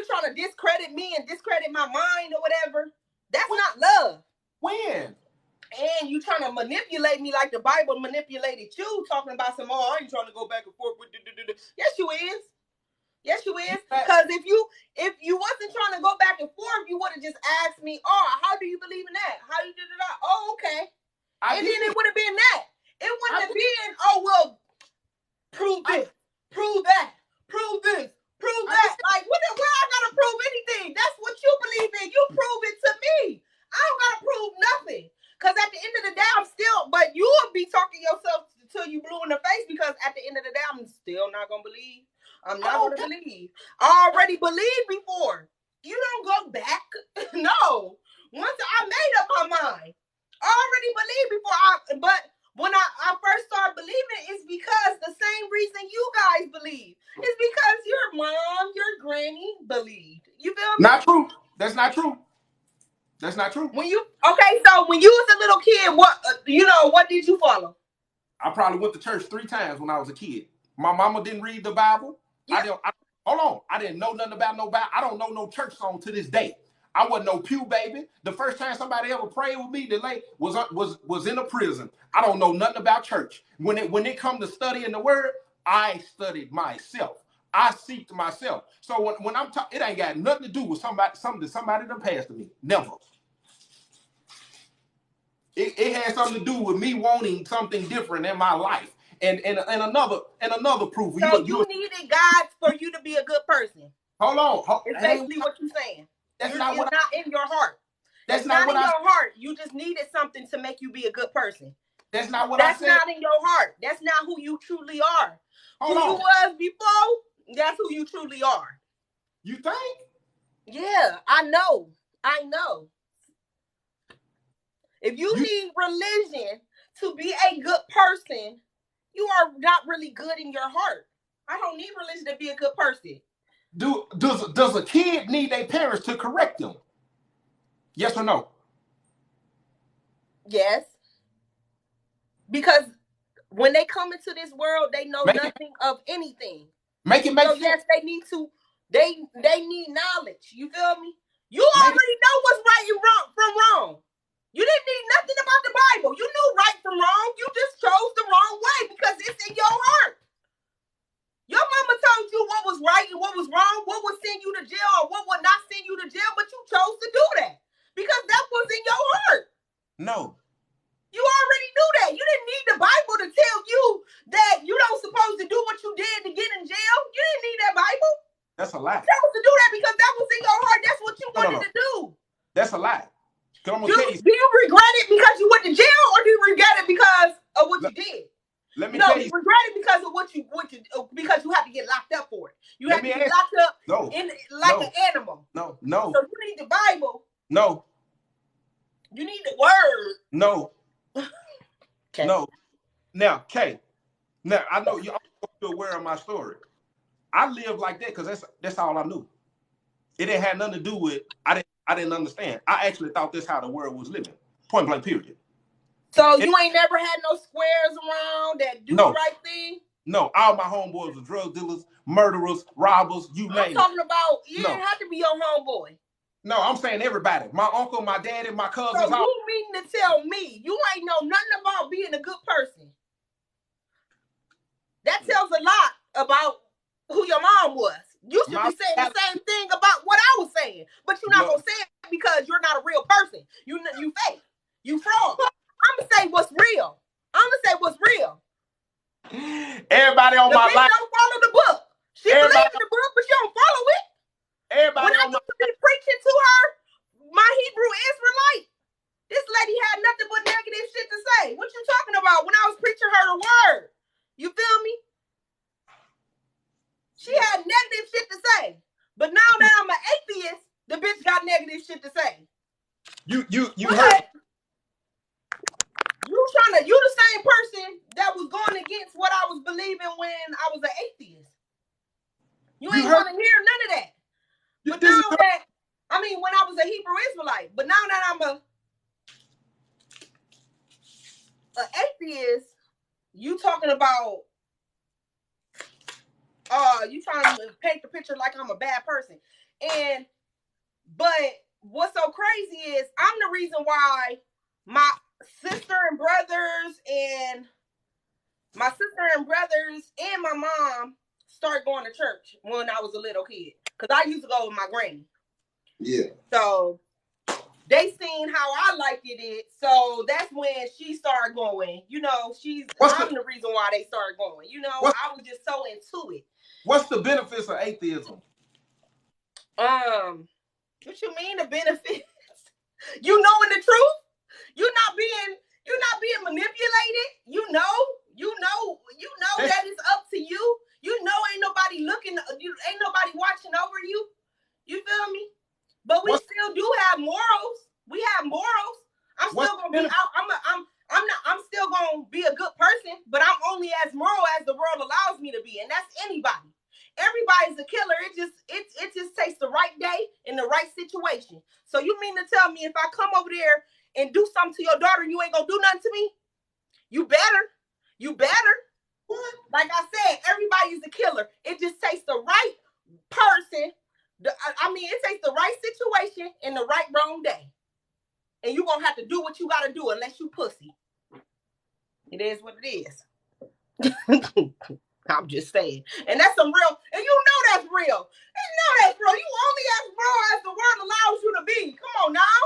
trying to discredit me and discredit my mind or whatever. That's not love. When? And you trying to manipulate me like the Bible manipulated you, talking about some, oh, I ain't trying to go back and forth with Yes, you is. Yes, you is. Because if you wasn't trying to go back and forth, you would have just asked me, oh, how do you believe in that? How do you do that? Oh, okay. And then it would have been that. It wouldn't have been, oh, well, prove this, prove that, prove this, prove that. Like, where I got to prove anything? That's what you believe in. You prove it to me. I don't got to prove nothing. Because at the end of the day, I'm still, but you will be talking yourself till you blue in the face because at the end of the day, I'm still not going to believe. I'm not going to believe. I already believed before. You don't go back. No. Once I made up my mind. I already believed before. But when I first started believing, it's because the same reason you guys believe. It's because your mom, your granny believed. You feel me? Not true. That's not true. That's not true. So when you was a little kid, what did you follow? I probably went to church 3 times when I was a kid. My mama didn't read the Bible. Yeah. Hold on. I didn't know nothing about no Bible. I don't know no church song to this day. I wasn't no pew baby. The first time somebody ever prayed with me, was in a prison. I don't know nothing about church. When it come to studying the word, I studied myself. I seeked myself. So when I'm talking, it ain't got nothing to do with somebody that passed to me. Never. It has something to do with me wanting something different in my life. And another proof. So you needed God for you to be a good person. Hold on. It's basically what you're saying. That's not in your heart. That's not in your heart. You just needed something to make you be a good person. That's not what I said. That's not in your heart. That's not who you truly are. Who you was before, that's who you truly are. You think? Yeah, I know. If you need religion to be a good person, you are not really good in your heart. I don't need religion to be a good person. Does a kid need their parents to correct them? Yes or no? Yes. Because when they come into this world, they know nothing of anything. Make sense. Yes, they need to. They need knowledge. You feel me? You already know what's right and wrong from wrong. You didn't need nothing about the Bible. You knew right from wrong. You just chose the wrong way because it's in your heart. Your mama told you what was right and 'Cause I'm Do gonna tell you. you regret it because you went to jail, or do you regret it because of what you did? Let me tell you. You regret it because of what you because you have to get locked up for it. You have to get locked up like an animal. No. So you need the Bible. No. You need the word. No. Okay. No. Now, Kay. Now I know you're aware of my story. I lived like that because that's all I knew. It didn't have nothing to do with I didn't understand. I actually thought that's how the world was living. Point blank, period. So you ain't never had no squares around that do the right thing? No, all my homeboys were drug dealers, murderers, robbers, you name it. I'm talking about you didn't have to be your homeboy. No, I'm saying everybody. My uncle, my daddy, my cousins. So you mean to tell me you ain't know nothing about being a good person? That tells a lot about who your mom was. You should be saying the same thing about what I was saying, but you're not gonna say it because you're not a real person. You fake. You fraud. I'm gonna say what's real. Everybody on my life don't follow the book. She believes in the book, but she don't follow it. Everybody when I used to be preaching to her, my Hebrew Israelite, this lady had nothing but negative shit to say. What you talking about? When I was preaching her the word, you feel me? She had negative shit to say, but now that I'm an atheist, the bitch got negative shit to say. You heard. You the same person that was going against what I was believing when I was an atheist. You ain't want to hear none of that. But now that, when I was a Hebrew Israelite, but now that I'm an atheist, you talking about, you trying to paint the picture like I'm a bad person. But what's so crazy is I'm the reason why my sister and brothers and my mom started going to church when I was a little kid. Because I used to go with my granny. Yeah. So they seen how I liked it. So that's when she started going. I'm the reason why they started going. I was just so into it. What's the benefits of atheism? What you mean the benefits? You knowing the truth? You're not being manipulated. You know that it's up to you. Ain't nobody looking. Ain't nobody watching over you. You feel me? But we still do have morals. We have morals. I'm still gonna be. I'm still gonna be a good person. But I'm only as moral as the world allows me to be, and that's anybody. Everybody's a killer. It just takes the right day in the right situation. So you mean to tell me if I come over there and do something to your daughter, you ain't gonna do nothing to me? You better. What? Like I said, everybody's a killer. It just takes the right person. It takes the right situation in the right wrong day. And you're gonna have to do what you gotta do unless you pussy. It is what it is. I'm just saying. And that's some real, and that's real. You only as real as the word allows you to be. Come on now.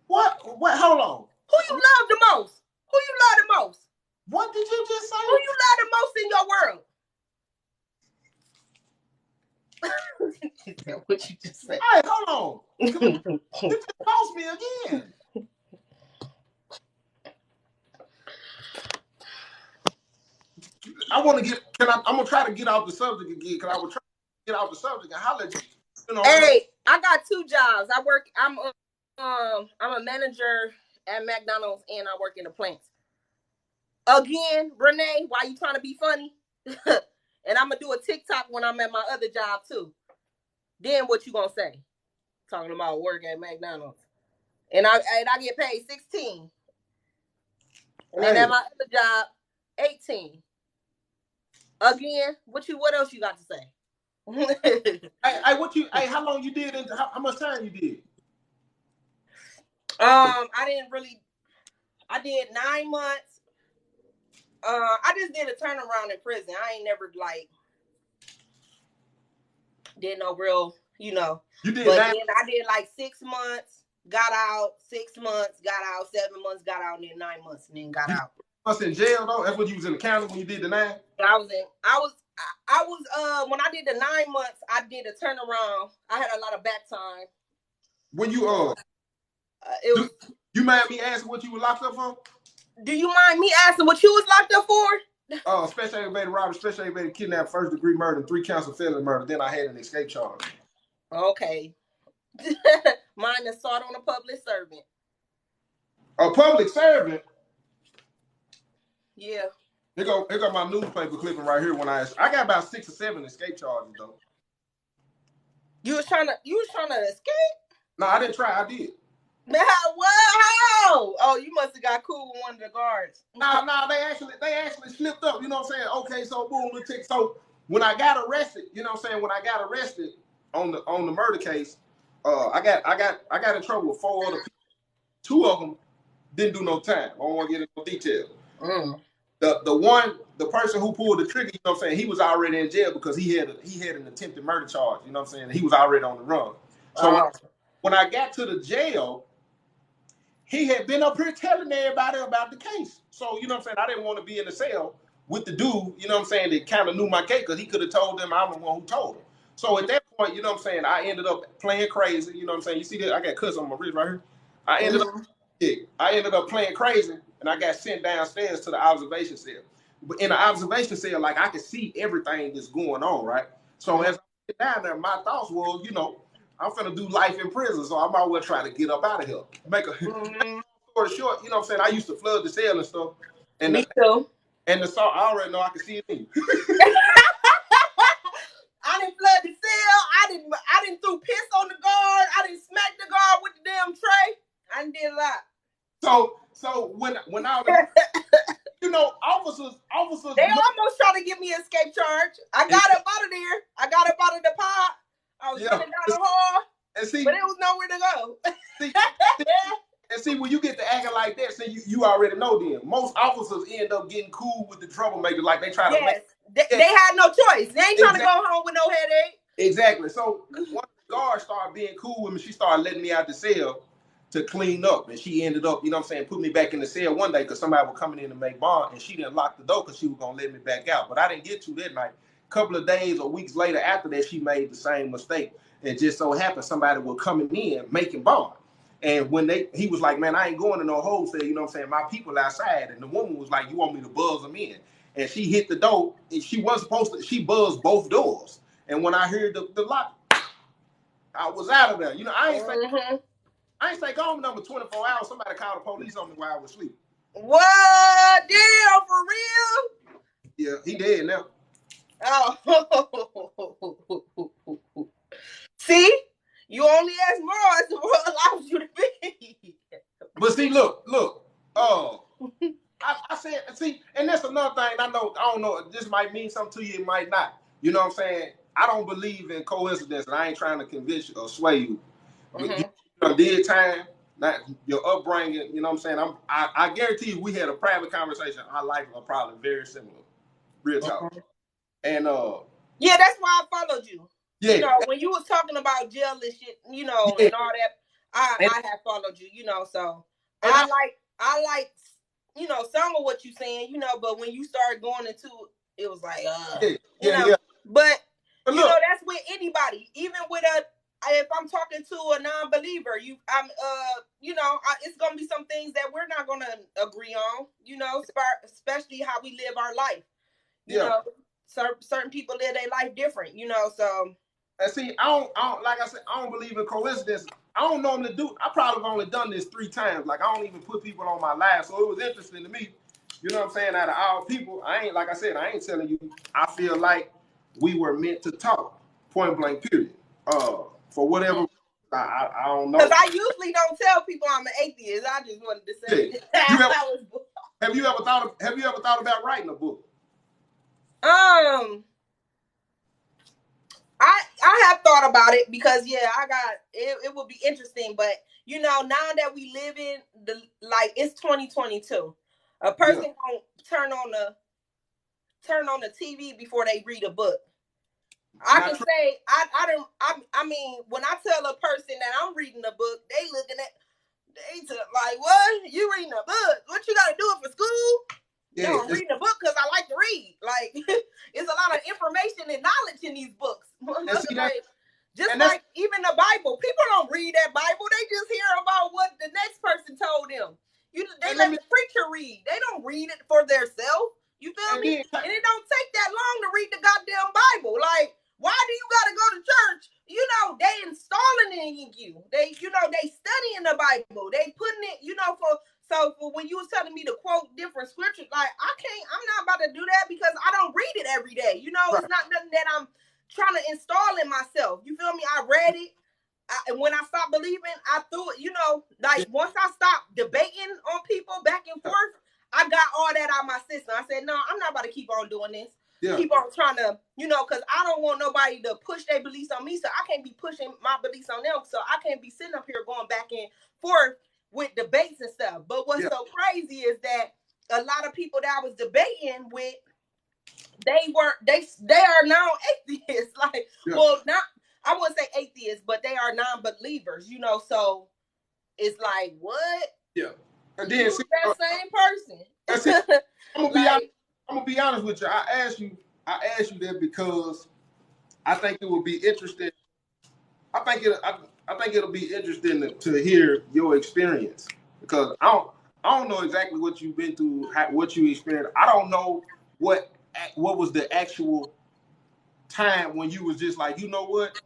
What? Hold on. Who you love the most? What did you just say? Who you love the most in your world? What you just said? Hey, hold on. You just lost me again. I'm gonna try to get off the subject again because I was trying to get off the subject and holler at you. Hey, I got 2 jobs. I'm a manager at McDonald's and I work in the plants. Again, Renee, why you trying to be funny? And I'm gonna do a TikTok when I'm at my other job too. Then what you gonna say? Talking about work at McDonald's, and I get paid $16, and then at my other job, $18. Again, what else you got to say? How long you did? How much time you did? I did 9 months. I just did a turnaround in prison. I ain't never did no real, You did. But then I did 6 months, got out, 6 months, got out, 7 months, got out, and then 9 months, and then got out. was in jail though. That's when you was in the county when you did the 9. I was when I did the 9 months, I did a turnaround. I had a lot of back time. When you it was. You mind me asking what you were locked up for? Do you mind me asking what you was locked up for? Special aggravated robbery, special aggravated kidnap, 1st-degree murder, and 3 counts of felony murder. Then I had an escape charge. Okay. Mine assault on a public servant. A public servant? Yeah. Here go my newspaper clipping right here. When I got about 6 or 7 escape charges though. You was trying to escape? No, I didn't try. I did. What? How? Oh, you must have got cool with one of the guards. No, they actually slipped up. You know what I'm saying? Okay, so boom, so when I got arrested, you know what I'm saying? When I got arrested on the murder case, I got in trouble with 4 other people. 2 of them didn't do no time. I don't want to get into detail. The person who pulled the trigger, you know what I'm saying? He was already in jail because he had an attempted murder charge. You know what I'm saying? He was already on the run. So when I got to the jail, he had been up here telling everybody about the case. So, you know what I'm saying? I didn't want to be in the cell with the dude, you know what I'm saying, that kind of knew my case because he could have told them I'm the one who told him. So at that point, you know what I'm saying, I ended up playing crazy. You know what I'm saying? You see that? I got cuts on my wrist right here. I ended up playing crazy, and I got sent downstairs to the observation cell. But in the observation cell, like, I could see everything that's going on, right? So as I get down there, my thoughts was, you know, I'm finna do life in prison, so I might well try to get up out of here. Make a story short, you know what I'm saying? I used to flood the cell and stuff. And Me too. And the salt, I already know I can see it in. I didn't flood the cell. I didn't threw piss on the guard. I didn't smack the guard with the damn tray. I done did a lot. So when I was, you know, officers. They almost tried to give me an escape charge. I got up out of there. I got up out of the pod. I was running down the hall, but it was nowhere to go. See, when you get to acting like that, see, you already know them. Most officers end up getting cool with the troublemaker, like they try to make. They had no choice. They ain't trying to go home with no headache. Exactly. So one of the guards started being cool with me. She started letting me out the cell to clean up, and she ended up, you know what I'm saying, put me back in the cell one day because somebody was coming in to make bond, and she didn't lock the door because she was gonna let me back out. But I didn't get to that night. A couple of days or weeks later after that, she made the same mistake. It just so happened somebody was coming in making bond. And when he was like, man, I ain't going to no wholesale, you know what I'm saying? My people outside. And the woman was like, you want me to buzz them in? And she hit the door. And she wasn't supposed to, she buzzed both doors. And when I heard the lock, I was out of there. You know, I ain't say go home number 24 hours. Somebody called the police on me while I was asleep. What? Damn, for real? Yeah, he dead now. Oh. See? You only ask more as the world allows you to be. But see, look. I said, see, and that's another thing. I don't know. This might mean something to you. It might not. You know what I'm saying? I don't believe in coincidence, and I ain't trying to convince you or sway you. You did time, not your upbringing. You know what I'm saying? I guarantee you, we had a private conversation. Our life are probably very similar. Real talk. And yeah, that's why I followed you. Yeah. You know, when you was talking about jail and shit, you know, and all that, I have followed you, you know, so I like, you know, some of what you saying, you know, but when you started going into it was like, you know, but you know, that's with anybody, even with if I'm talking to a non-believer, you know, it's gonna be some things that we're not gonna agree on, you know, especially how we live our life. You know, certain people live their life different, you know, so. And see, I don't like I said, I don't believe in coincidence. I don't normally do. I probably have only done this 3 times. Like, I don't even put people on my live. So it was interesting to me. You know what I'm saying? Out of all people, I ain't, like I said, I ain't telling you. I feel like we were meant to talk. Point blank, period. For whatever, I don't know. Because I usually don't tell people I'm an atheist. I just wanted to say Have you ever thought about writing a book? I have thought about it because it would be interesting, but you know, now that we live in it's 2022, a person won't turn on the TV before they read a book. I can say I mean, when I tell a person that I'm reading a book, they like, what? You reading a book? What, you gotta do it for school? them. They let the preacher read. They don't read it for themselves. You feel me? And it don't take that long to read the goddamn Bible. Like, why do you gotta go to church? You know, they installing it in you. They studying the Bible. They putting it, for when you was telling me to quote different scriptures, like I'm not about to do that because I don't read it every day. You know, It's not nothing that I'm trying to install in myself. You feel me? I read it. And when I stopped believing, I threw it, once I stopped debating on people back and forth, I got all that out of my system. I said, no, I'm not about to keep on doing this. Yeah. Keep on trying to, because I don't want nobody to push their beliefs on me, so I can't be pushing my beliefs on them. So I can't be sitting up here going back and forth with debates and stuff. But what's so crazy is that a lot of people that I was debating with, they are now atheists. Like, well, not. I wouldn't say atheists, but they are non-believers, so it's like, what? Yeah. And then that same person. That's it. I'm gonna be honest with you. I asked you that because I think it would be interesting. I think it'll be interesting to hear your experience, because I don't know exactly what you've been through, what you experienced. I don't know what was the actual time when you was just like, you know what?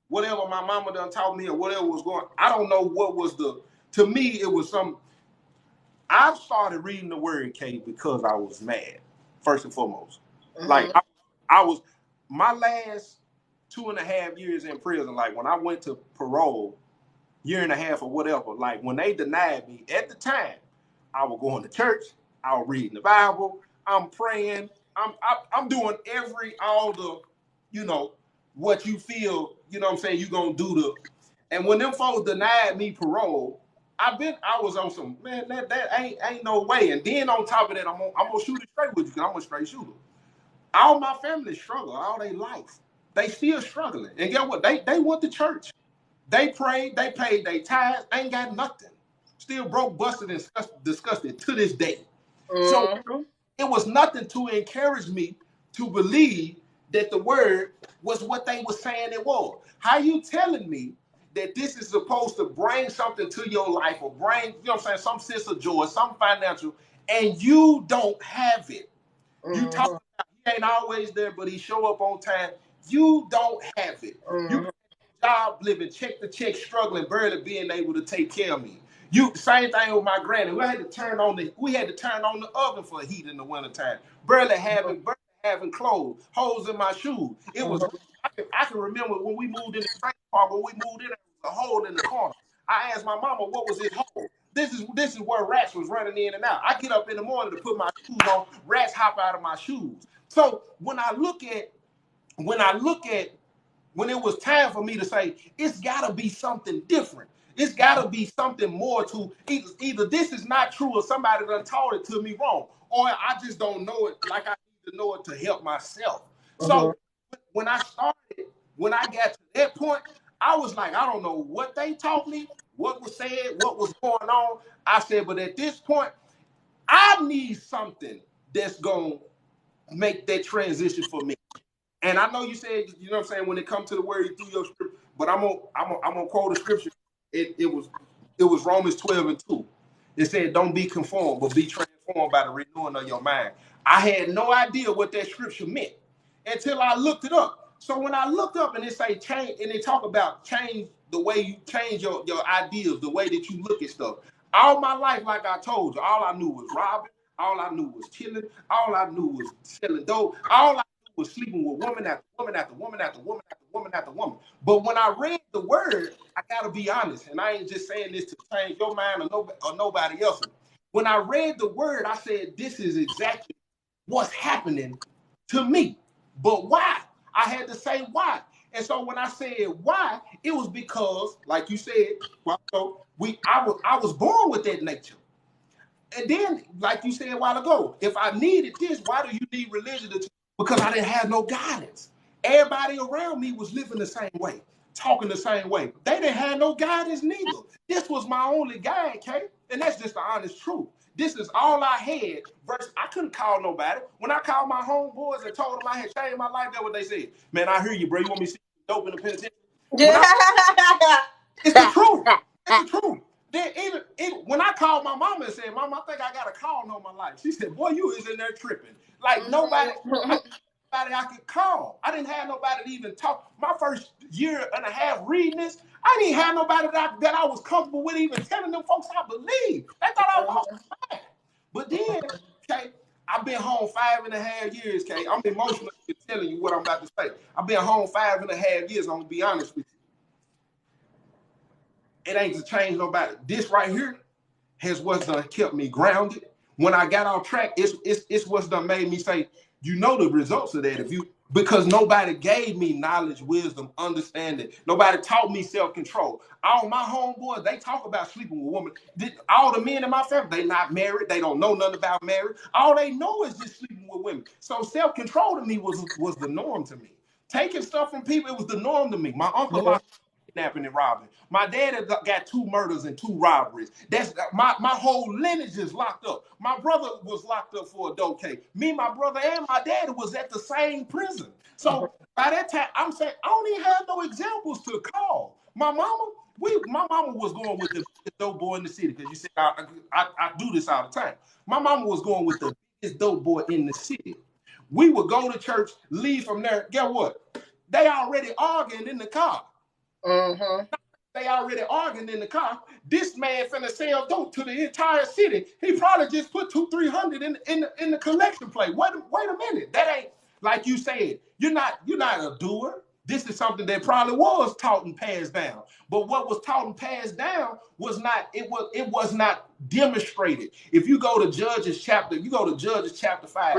Whatever my mama done taught me or whatever was going, I don't know what was to me, it was I started reading the word, Kate, because I was mad, first and foremost. Mm-hmm. Like, I was, my last 2.5 years in prison, like when I went to parole, 1.5 years or whatever, like when they denied me, at the time, I was going to church, I was reading the Bible, I'm praying, I'm doing all the, what you feel, what I'm saying, you gonna do and when them folks denied me parole, I was on some, man, that ain't no way. And then on top of that, I'm gonna shoot it straight with you, because I'm a straight shooter. All my family struggle all their life. They still struggling. And guess what? They went to church. They prayed, they paid their tithes, ain't got nothing. Still broke, busted, and disgusted to this day. Mm-hmm. So it was nothing to encourage me to believe that the word was what they were saying it was. How you telling me that this is supposed to bring something to your life, or bring, some sense of joy, some financial, and you don't have it? Mm-hmm. You talk about he ain't always there, but he show up on time. You don't have it. Mm-hmm. You job living, check to check, struggling, barely being able to take care of me. Same thing with my granny. We had to turn on the oven for heat in the wintertime. Barely having clothes, holes in my shoes. It was. I can remember when we moved in the train park. When we moved in, there was a hole in the corner. I asked my mama, "What was this hole?" This is where rats was running in and out. I get up in the morning to put my shoes on. Rats hop out of my shoes. So when I look at when it was time for me to say, it's got to be something different. It's got to be something more to either this is not true, or somebody done taught it to me wrong, or I just don't know it like I need to know it to help myself. Uh-huh. So when I got to that point, I was like, I don't know what they taught me, what was said, what was going on. I said, but at this point, I need something that's going to make that transition for me. And I know you said, when it comes to the word, you threw your scripture, but I'm gonna quote a scripture. It was Romans 12:2. It said, "Don't be conformed, but be transformed by the renewing of your mind." I had no idea what that scripture meant until I looked it up. So when I looked up and it say change, and they talk about change the way you change your ideas, the way that you look at stuff. All my life, like I told you, all I knew was robbing. All I knew was killing. All I knew was selling dope. All I was sleeping with woman after woman after woman after woman after woman after woman. But when I read the word, I gotta be honest, and I ain't just saying this to change your mind or nobody else. When I read the word, I said, this is exactly what's happening to me. But why? I had to say why. And so when I said why, it was because, like you said, I was born with that nature. And then, like you said a while ago, if I needed this, why do you need religion? Because I didn't have no guidance. Everybody around me was living the same way, talking the same way. They didn't have no guidance neither. This was my only guide, Kate. And that's just the honest truth. This is all I had. Versus, I couldn't call nobody. When I called my homeboys and told them I had changed my life, that's what they said. Man, I hear you, bro. You want me to see dope in the penitentiary? Yeah. It's the truth. It's the truth. when I called my mama and said, Mama, I think I got a call on my life. She said, boy, you is in there tripping. Like nobody I could call. I didn't have nobody to even talk. My first year and a half reading this, I didn't have nobody that I was comfortable with even telling them folks I believe. They thought I was mad. But then, okay, I've been home 5.5 years, okay. I'm emotional telling you what I'm about to say. I've been home 5.5 years, I'm gonna be honest with you. It ain't to change nobody. This right here has what's done kept me grounded. When I got off track, it's what's done made me say, you know the results of that. Because nobody gave me knowledge, wisdom, understanding. Nobody taught me self-control. All my homeboys, they talk about sleeping with women. All the men in my family, they not married. They don't know nothing about marriage. All they know is just sleeping with women. So self-control to me was the norm to me. Taking stuff from people, it was the norm to me. My uncle lost kidnapping and robbing. My dad got 2 murders and 2 robberies. That's my whole lineage is locked up. My brother was locked up for a dope case. Me, my brother, and my dad was at the same prison. So by that time, I'm saying I don't even have no examples to call. My mama was going with the dope boy in the city, because you see, I do this all the time. My mama was going with the biggest dope boy in the city. We would go to church, leave from there. Guess what? They already arguing in the car. They already arguing in the car. This man finna sell dope to the entire city. He probably just put 200-300 in the collection plate. Wait a minute. That ain't, like you said, you're not a doer. This is something that probably was taught and passed down. But what was taught and passed down was not, it was not demonstrated. If you go to Judges chapter 5.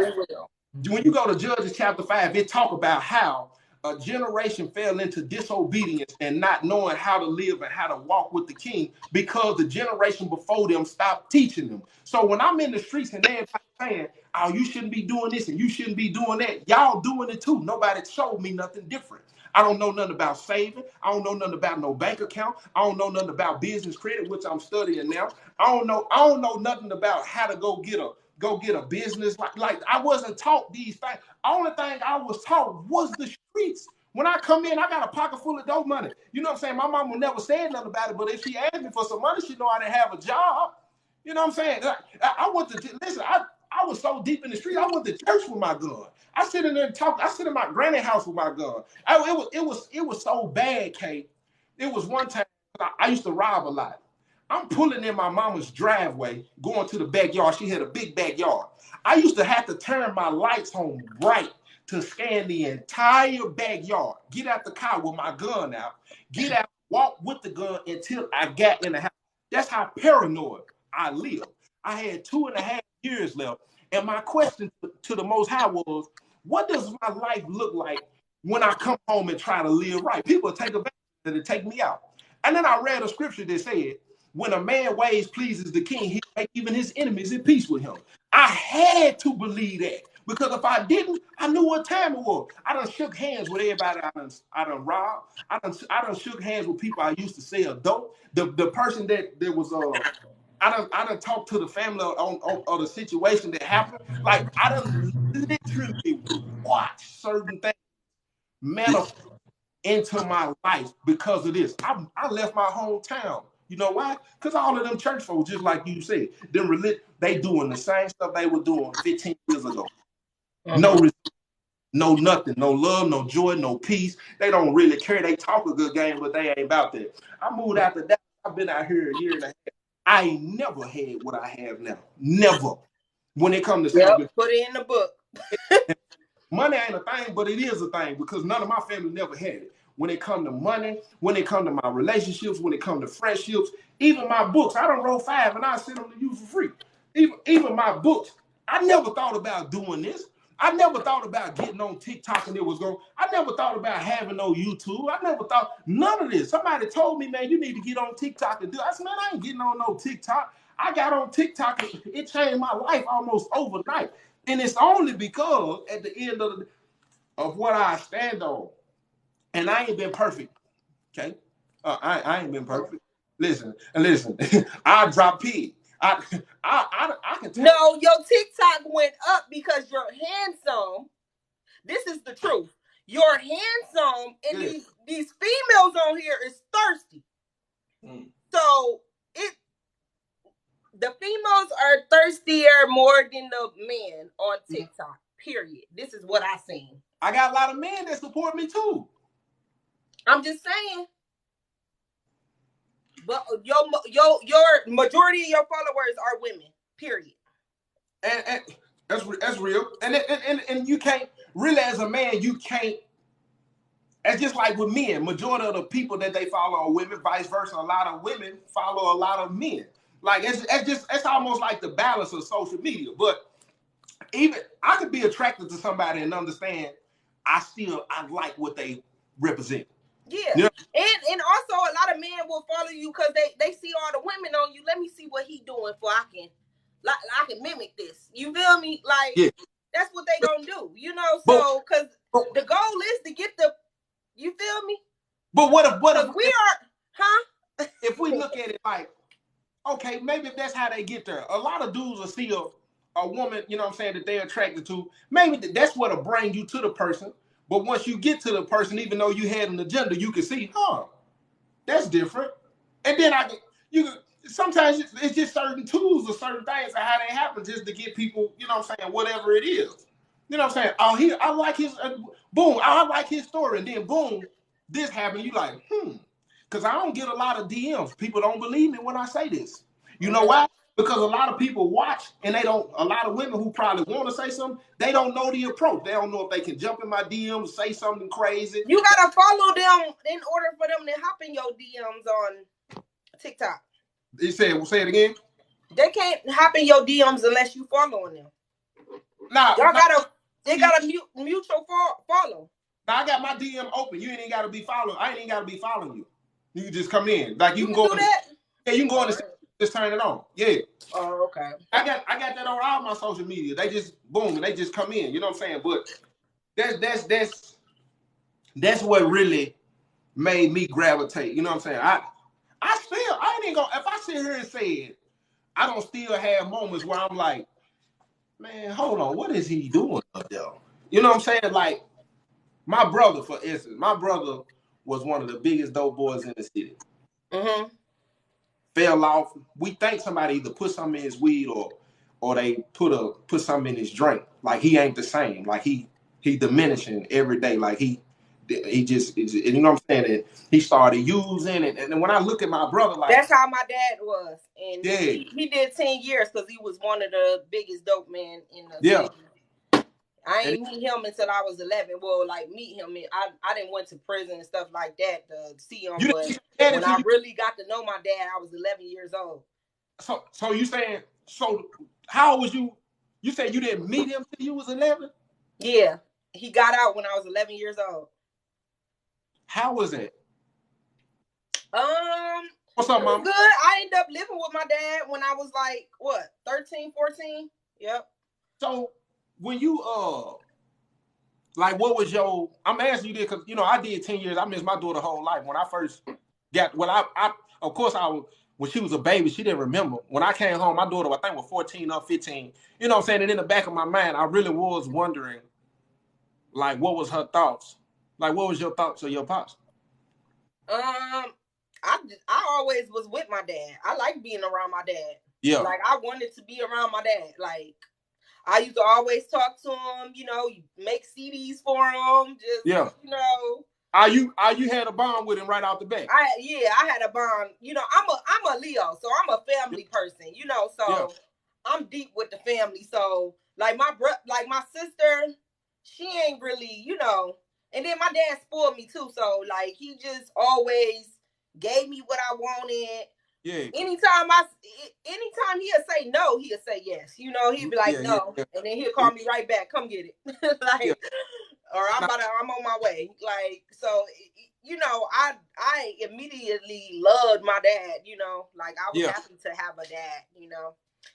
When you go to Judges chapter 5, it talk about how a generation fell into disobedience and not knowing how to live and how to walk with the king, because the generation before them stopped teaching them. So when I'm in the streets and everybody saying, oh, you shouldn't be doing this and you shouldn't be doing that, y'all doing it too. Nobody showed me nothing different. I don't know nothing about saving. I don't know nothing about no bank account. I don't know nothing about business credit, which I'm studying now. I don't know nothing about how to go get a business. Like I wasn't taught these things. Only thing I was taught was the streets. When I come in, I got a pocket full of dope money. You know what I'm saying? My mom would never say nothing about it, but if she asked me for some money, she know I didn't have a job. You know what I'm saying? I went to listen. I was so deep in the street. I went to church with my gun. I sit in there and talk. I sit in my granny house with my gun. It was so bad, Kate. It was one time I used to rob a lot. I'm pulling in my mama's driveway, going to the backyard. She had a big backyard. I used to have to turn my lights on bright to scan the entire backyard. Get out the car with my gun out. Get out, walk with the gun until I got in the house. That's how paranoid I lived. I had 2.5 years left. And my question to the Most High was, what does my life look like when I come home and try to live right? People take advantage of it and take me out. And then I read a scripture that said, when a man ways pleases the king, he make even his enemies in peace with him. I had to believe that, because if I didn't, I knew what time it was. I done shook hands with everybody I done robbed. I done shook hands with people I used to sell dope. The person that was I done talked to the family on the situation that happened. Like I done literally watched certain things manifest into my life because of this. I left my hometown. You know why? Because all of them church folks, just like you said, they doing the same stuff they were doing 15 years ago. No nothing, no love, no joy, no peace. They don't really care. They talk a good game, but they ain't about that. I moved out to Dallas. I've been out here 1.5 years. I ain't never had what I have now. Never. When it comes to something. Put it in the book. Money ain't a thing, but it is a thing, because none of my family never had it. When it come to money, when it come to my relationships, when it come to friendships, even my books, I done wrote 5 and I send them to you for free. Even my books, I never thought about doing this. I never thought about getting on TikTok and it was going. I never thought about having no YouTube. I never thought none of this. Somebody told me, man, you need to get on TikTok and do it. I said, man, I ain't getting on no TikTok. I got on TikTok and it changed my life almost overnight. And it's only because at the end of what I stand on, and I ain't been perfect, okay? I ain't been perfect. Listen, I drop pig. I can tell. No, your TikTok went up because you're handsome. This is the truth. You're handsome, and these females on here is thirsty. So the females are thirstier more than the men on TikTok. Period. This is what I seen. I got a lot of men that support me too. I'm just saying. But your majority of your followers are women. Period. And that's real. And you can't really, as a man, you can't. It's just like with men. Majority of the people that they follow are women. Vice versa, a lot of women follow a lot of men. Like it's almost like the balance of social media. But even I could be attracted to somebody and understand I like what they represent. Yeah. And also a lot of men will follow you because they see all the women on you. Let me see what he doing for I can mimic this. You feel me? Like that's what they gonna do. You know, so because the goal is to get the, you feel me? But what if we are if we look at it like, okay, maybe if that's how they get there. A lot of dudes will see a woman, you know what I'm saying, that they're attracted to. Maybe that's what'll bring you to the person. But once you get to the person, even though you had an agenda, you can see, that's different. And then sometimes it's just certain tools or certain things of how they happen just to get people, you know what I'm saying, whatever it is. You know what I'm saying? Oh, I like his, boom, I like his story. And then boom, this happened. You like, because I don't get a lot of DMs. People don't believe me when I say this. You know why? Because a lot of people watch and a lot of women who probably want to say something, they don't know the approach. They don't know if they can jump in my DMs, say something crazy. You got to follow them in order for them to hop in your DMs on TikTok. You say it again? They can't hop in your DMs unless you following them. They got a mutual follow. Now I got my DM open. You ain't even got to be following. I ain't even got to be following you. You can just come in. Like you can go do that? Yeah, you can go in and just turn it on. Yeah. Oh, okay. I got that on all my social media. They just boom and they just come in. You know what I'm saying? But that's what really made me gravitate. You know what I'm saying? I ain't gonna, if I sit here and say it, I don't still have moments where I'm like, man, hold on, what is he doing up there? You know what I'm saying? Like my brother, for instance, was one of the biggest dope boys in the city. Mm-hmm. Fell off. We think somebody either put something in his weed or they put something in his drink. Like he ain't the same. Like he diminishing every day. Like he just, you know what I'm saying? And he started using it. And when I look at my brother, like that's how my dad was. And he did 10 years because he was one of the biggest dope men in the city. I ain't meet him until I was 11. Well, like meet him, I didn't went to prison and stuff like that to see him. But when I really got to know my dad, I was 11 years old. So you saying, how old was you? You said you didn't meet him till you was 11? Yeah, he got out when I was 11 years old. How was it? What's up, Mom? Good. I ended up living with my dad when I was like, 13, 14? Yep. So when you like, what was your? I'm asking you this because I did 10 years. I missed my daughter whole life. When I first got, I of course when she was a baby, she didn't remember. When I came home, my daughter I think was 14 or 15. You know what I'm saying? And in the back of my mind, I really was wondering, like, what was her thoughts? Like, what was your thoughts of your pops? I always was with my dad. I like being around my dad. Yeah. Like I wanted to be around my dad. Like I used to always talk to him, make CDs for him. Just Are you had a bond with him right off the bat? I had a bond. I'm a Leo, so I'm a family person, so I'm deep with the family. So like my sister, she ain't really, and then my dad spoiled me too. So like he just always gave me what I wanted. Yeah. Anytime he'll say no, he'll say yes. He'd be like no, and then he'll call me right back. Come get it, or I'm on my way. Like so, I immediately loved my dad. Like I was happy to have a dad.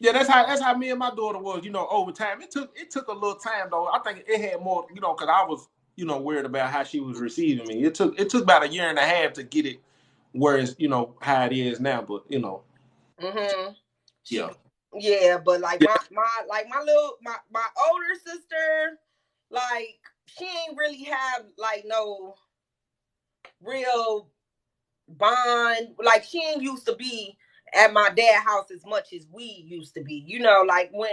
Yeah, that's how me and my daughter was. Over time, it took a little time though. I think it had more. Because I was worried about how she was receiving me. It took about a year and a half to get it. Whereas, how it is now, but Mm-hmm. Yeah, but like my older sister, like she ain't really have like no real bond. Like she ain't used to be at my dad's house as much as we used to be. You know, like when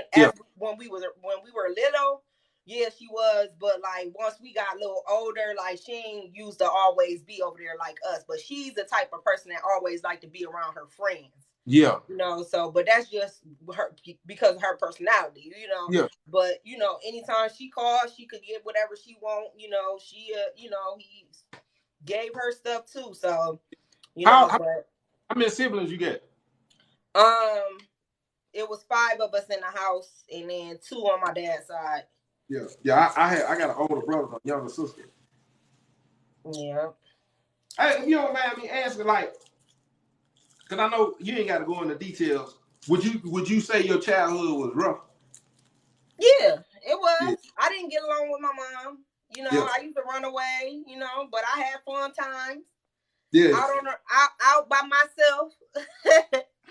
we were little, yeah, she was. But like once we got a little older, like she ain't used to always be over there like us. But she's the type of person that always like to be around her friends. Yeah. You know, so but that's just her because of her personality, you know. Yeah. But you know, anytime she calls, she could get whatever she want. You know, she you know, he gave her stuff too. So you know, how many siblings you get? It was 5 of us in the house, and then 2 on my dad's side. Yeah, yeah. I got an older brother, a younger sister. Yeah. Hey, if you don't mind me asking, like, because I know you ain't got to go into details. Would you say your childhood was rough? Yeah, it was. Yeah. I didn't get along with my mom. You know, I used to run away. You know, but I had fun times. Yeah. Out by myself.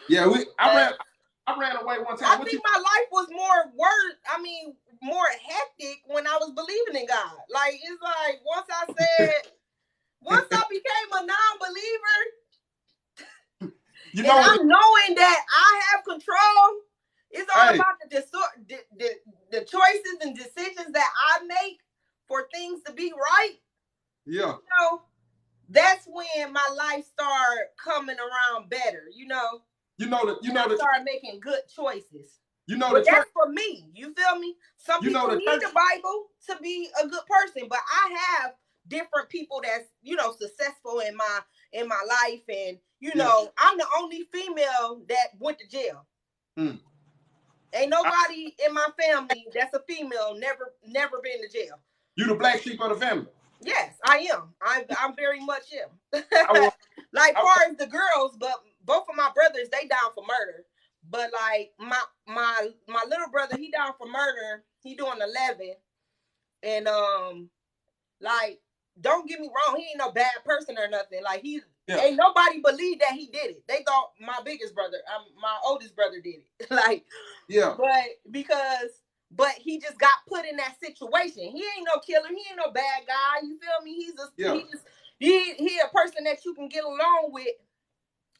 Yeah, I ran away one time. I think my life was more hectic when I was believing in God. Like it's like once I became a non-believer, and I'm knowing that I have control. It's all about the choices and decisions that I make for things to be right. Yeah. You know, that's when my life started coming around better. You know. I started making good choices. But that's for me. You feel me? Some people need the Bible to be a good person, but I have different people that's successful in my life, and I'm the only female that went to jail. Ain't nobody in my family that's a female never been to jail. You the black sheep of the family. Yes, I am. I'm very much am. Like far as the girls, but both of my brothers, they down for murder. But like my little brother, he down for murder. He doing 11. And like, don't get me wrong, he ain't no bad person or nothing. Like ain't nobody believed that he did it. They thought my biggest brother, my oldest brother did it. Like, yeah. But he just got put in that situation. He ain't no killer. He ain't no bad guy. You feel me? He a person that you can get along with.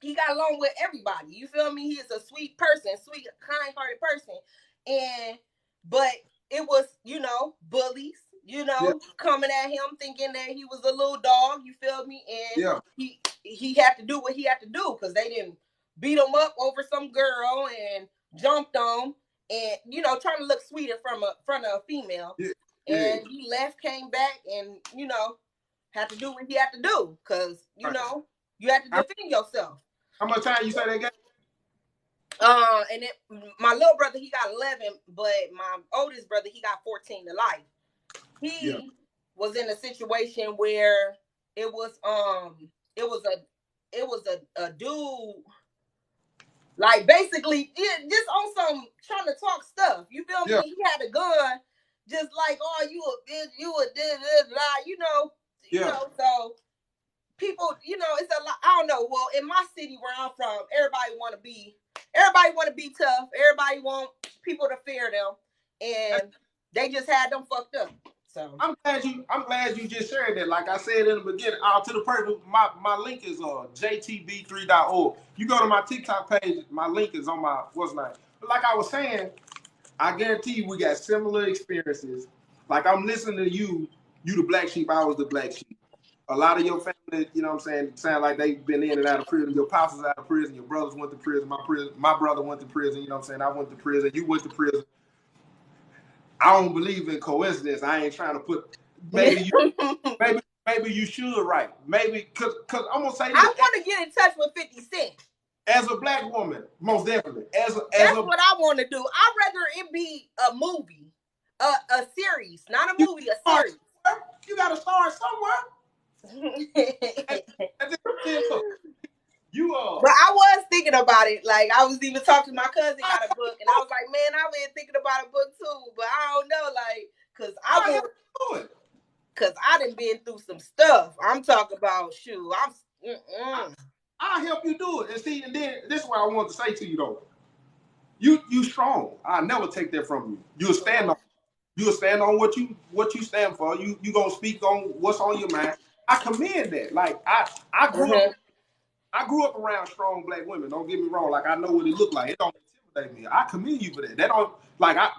He got along with everybody. You feel me? He is a sweet person, sweet, kind-hearted person. But it was, bullies, coming at him thinking that he was a little dog. You feel me? And he had to do what he had to do because they didn't beat him up over some girl and jumped on him. And trying to look sweet in front of a female, and he left, came back, and had to do what he had to do because you had to defend yourself. How much time you say they got? And my little brother, he got 11, but my oldest brother, he got 14 to life. He was in a situation where it was a dude. Like basically, just on some trying to talk stuff. You feel me? He had a gun, just like, oh, you a bitch, you a So people, it's a lot. I don't know. Well, in my city where I'm from, everybody want to be tough. Everybody want people to fear them, and they just had them fucked up. So I'm glad you just shared that. Like I said in the beginning, to the person, my link is jtb3.org. You go to my TikTok page, my link is on my what's name. But like I was saying, I guarantee you we got similar experiences. Like I'm listening to you the black sheep, I was the black sheep. A lot of your family, you know what I'm saying, sound like they've been in and out of prison. Your pops was out of prison, your brothers went to prison, my brother went to prison, you know what I'm saying? I went to prison, you went to prison. I don't believe in coincidence. I ain't trying to put maybe you should write. Maybe cause I'm gonna say this. I want to get in touch with 50 Cent. As a black woman, most definitely. That's what I want to do. I'd rather it be a movie, a series, not a movie, a series. You gotta start somewhere. But I was thinking about it. Like I was even talking to my cousin got a book, and I was like, man, I've been thinking about a book too, but I don't know, like, cause I done been through some stuff. I'm talking about I'll help you do it. And see, and then this is what I want to say to you though. You strong. I'll never take that from you. You'll stand on what you stand for. You gonna speak on what's on your mind. I commend that. Like I grew up. I grew up around strong black women. Don't get me wrong. Like I know what it look like. It don't intimidate me. I commend you for that. That don't like I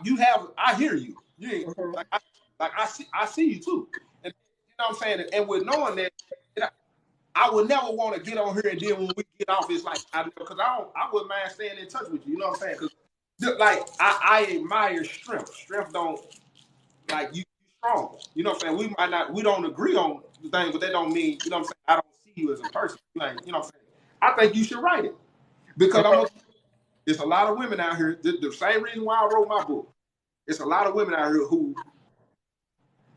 hear you. You ain't like I see you too. And you know what I'm saying? And with knowing that, I would never want to get on here and then when we get off, it's like because I wouldn't mind staying in touch with you. You know what I'm saying? Because like I admire strength. Strength don't like you strong. You know what I'm saying? We don't agree on the thing, but that don't mean, you know what I'm saying, I don't see you as a person. Like, you know what I'm saying? I think you should write it. Because there's a lot of women out here, the same reason why I wrote my book. It's a lot of women out here who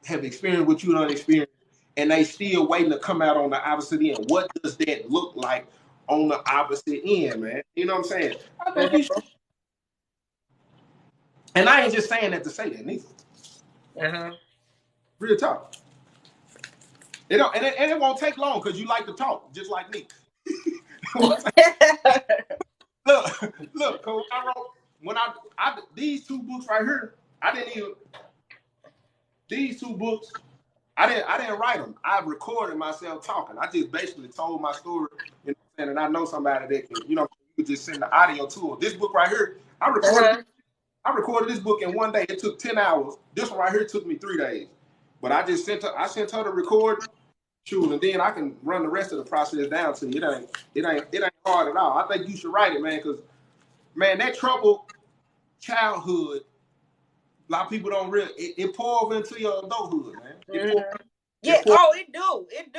have experienced what you don't experience, and they still waiting to come out on the opposite end. What does that look like on the opposite end, man? You know what I'm saying? I think you should. And I ain't just saying that to say that, neither. Real talk. It don't, and it won't take long because you like to talk, just like me. look, Cole, these two books right here, these two books, I didn't write them. I recorded myself talking. I just basically told my story, you know, and I know somebody that can, you know, you could just send the audio to them. This book right here, I recorded this book in one day. It took 10 hours. This one right here took me 3 days. But I sent her the record. Shoot, and then I can run the rest of the process down to you. It ain't hard at all. I think you should write it, man, because man, that troubled childhood, a lot of people don't really it pours into your adulthood, man. It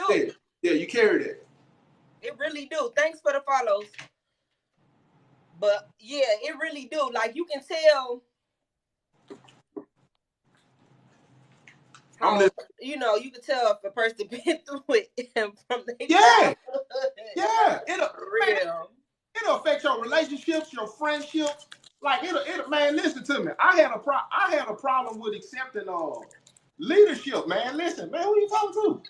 do. Yeah, you carry that. It really do. Thanks for the follows. But yeah, it really do. Like you can tell how, you know, you can tell if a person been through it from the It'll affect your relationships, your friendships. Like it'll man, listen to me. I had a problem with accepting leadership, man. Listen, man, who you talking to?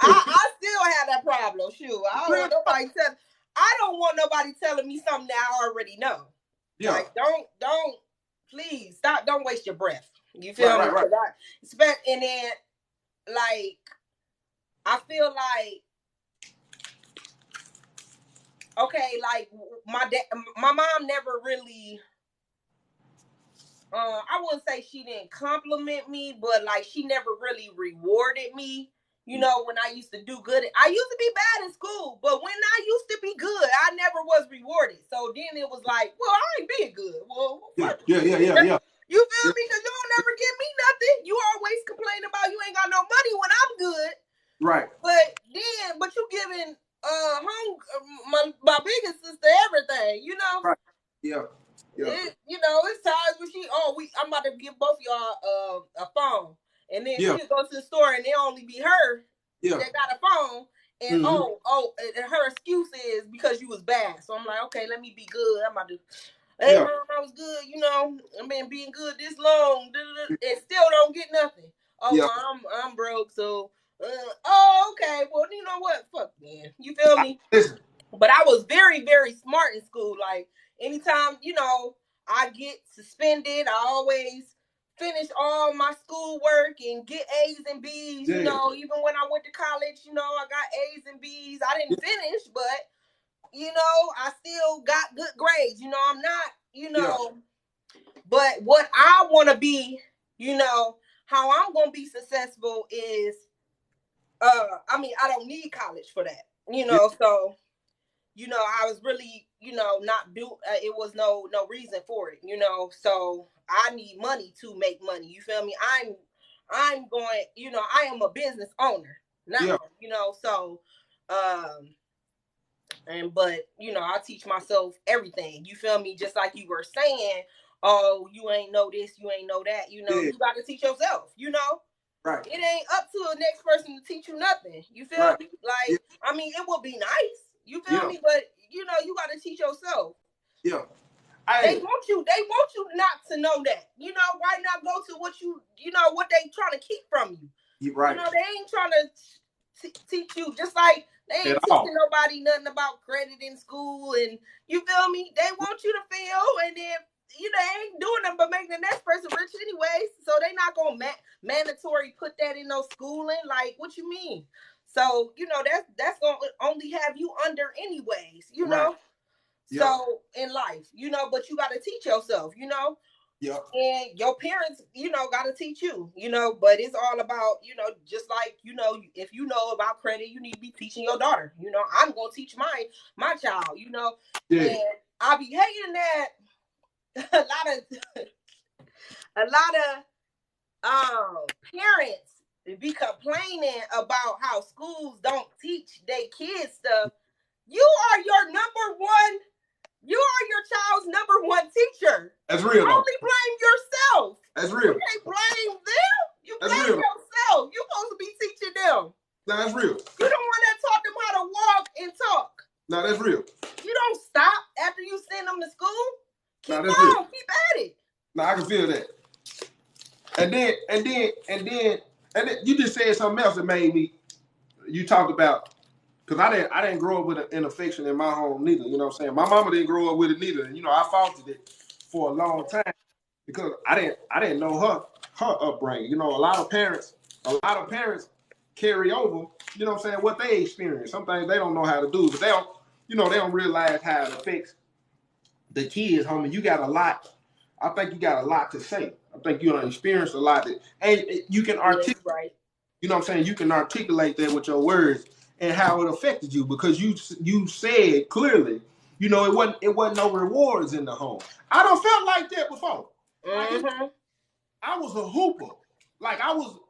I still have that problem. Shoot, I don't want nobody telling me something that I already know. Yeah. Like don't please stop. Don't waste your breath. You feel me? Right. And then like I feel like okay, like my mom never really. I wouldn't say she didn't compliment me, but like she never really rewarded me. You know, when I used to do good, I used to be bad in school, but when I used to be good, I never was rewarded. So then it was like, well, I ain't being good. Well, yeah. You feel me? Because you don't never give me nothing. You always complain about you ain't got no money when I'm good. Right. But you giving my biggest sister everything, you know? Right. Yeah. You know, it's times when I'm about to give both y'all a phone. And then she'll go to the store and it only be her that got a phone. And and her excuse is because you was bad. So I'm like, okay, let me be good. I'm about to, hey mom, I was good, you know, I've been being good this long, and still don't get nothing. Well, I'm broke, so okay, well, you know what? Fuck, man. You feel me? Listen. But I was very, very smart in school. Like anytime, you know, I get suspended, I always finish all my schoolwork and get A's and B's, you know, even when I went to college, you know, I got A's and B's. I didn't finish, but, you know, I still got good grades. You know, I'm not, you know, but what I want to be, you know, how I'm going to be successful is, I mean, I don't need college for that, you know, so, you know, I was really, you know, it was no reason for it, you know, so I need money to make money. You feel me? I'm going, you know, I am a business owner now, you know, so, but, you know, I teach myself everything. You feel me? Just like you were saying, oh, you ain't know this, you ain't know that, you know, you got to teach yourself, you know? Right. It ain't up to the next person to teach you nothing. You feel me? Like, I mean, it would be nice. You feel me? But, you know, you got to teach yourself. Yeah. They want you not to know that. You know, why not go to what what they trying to keep from you? Right. You know, they ain't trying to teach you, just like they ain't teaching nobody nothing about credit in school, and you feel me? They want you to fail, and then, you know, they ain't doing them but making the next person rich anyways, so they not gonna mandatory put that in no schooling. Like, what you mean? So, you know, that's going to only have you under anyways, you Right. know? Yep. So in life, you know, but you got to teach yourself, you know? Yeah. And your parents, you know, got to teach you, you know, but it's all about, you know, just like, you know, if you know about credit, you need to be teaching your daughter, you know. I'm going to teach my child, you know. Yeah. And I be hating that a lot of parents be complaining about how schools don't teach their kids stuff. You are your child's number one teacher. That's real. Only blame yourself. That's real. You can't blame them. You blame yourself. You're supposed to be teaching them. No, that's real. You don't want to taught them how to walk and talk. No, that's real. You don't stop after you send them to school. Keep on. Keep at it. No, I can feel that. And then you just said something else that made me. You talked about, because I didn't grow up with an affection in my home neither. You know what I'm saying? My mama didn't grow up with it neither. And, you know, I fostered it for a long time because I didn't know her upbringing. You know, a lot of parents carry over, you know what I'm saying, what they experience. Some things they don't know how to do, but they don't realize how it affects the kids, homie. You got a lot. I think you got a lot to say. I think you done experienced a lot and you can articulate. Right. You know what I'm saying? You can articulate that with your words and how it affected you, because you said clearly, you know, it wasn't no rewards in the home. I don't felt like that before. Like I was a hooper. Like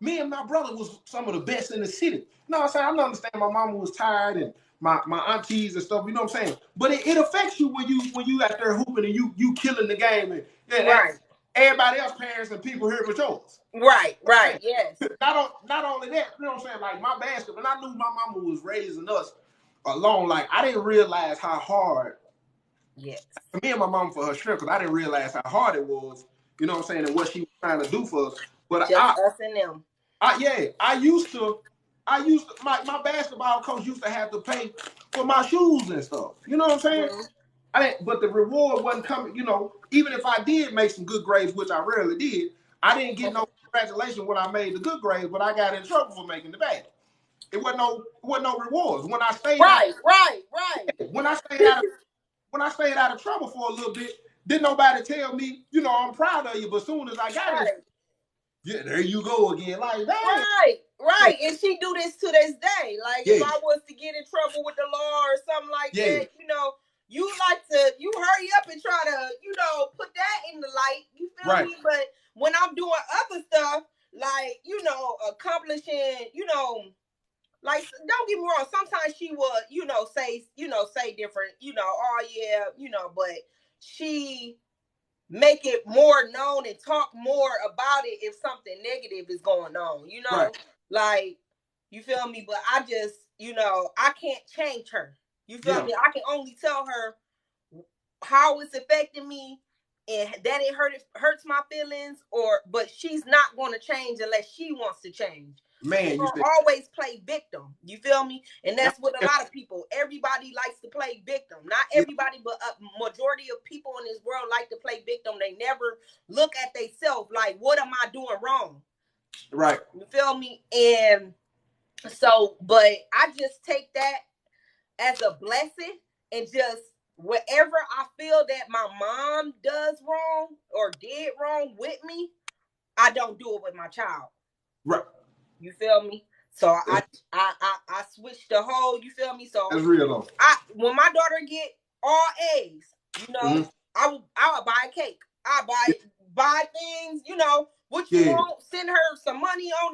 me and my brother was some of the best in the city. You know what I'm saying? I understand my mama was tired and my aunties and stuff, you know what I'm saying? But it affects you when you out there hooping and you killing the game and right. Everybody else parents and people here but yours. Right, yes. Not only that, you know what I'm saying? Like my basketball, I knew my mama was raising us alone. Like I didn't realize how hard. Yes. Me and my mama for her strength, because I didn't realize how hard it was. You know what I'm saying? And what she was trying to do for us. But just us and them. I used to my basketball coach used to have to pay for my shoes and stuff. You know what I'm saying? Mm-hmm. But the reward wasn't coming, you know, even if I did make some good grades, which I rarely did, I didn't get no congratulations when I made the good grades, but I got in trouble for making the bad. It wasn't no rewards. When I stayed right. When I stayed out of trouble for a little bit, didn't nobody tell me, you know, I'm proud of you, but as soon as I got it, yeah, there you go again. Like that. Right. And she do this to this day. Like if I was to get in trouble with the law or something like that, you know, you hurry up and try to, you know, put that in the light. You feel me? But when I'm doing other stuff, like, you know, accomplishing, you know, like, don't get me wrong, sometimes she would, you know, say different, you know, oh yeah, you know, but she make it more known and talk more about it if something negative is going on, you know, like, you feel me? But I just, you know, I can't change her. You feel me? I can only tell her how it's affecting me and that it hurts my feelings, but she's not going to change unless she wants to change. Man, you always play victim. You feel me? And that's what a lot of people, everybody likes to play victim. Not everybody, but a majority of people in this world like to play victim. They never look at themselves like, what am I doing wrong? Right. You feel me? And so, but I just take that as a blessing, and just wherever I feel that my mom does wrong or did wrong with me, I don't do it with my child. Right. You feel me? So I switched the whole, you feel me? So that's real though. When my daughter get all A's, you know, I would buy a cake. I buy things, you know, what you want, send her some money on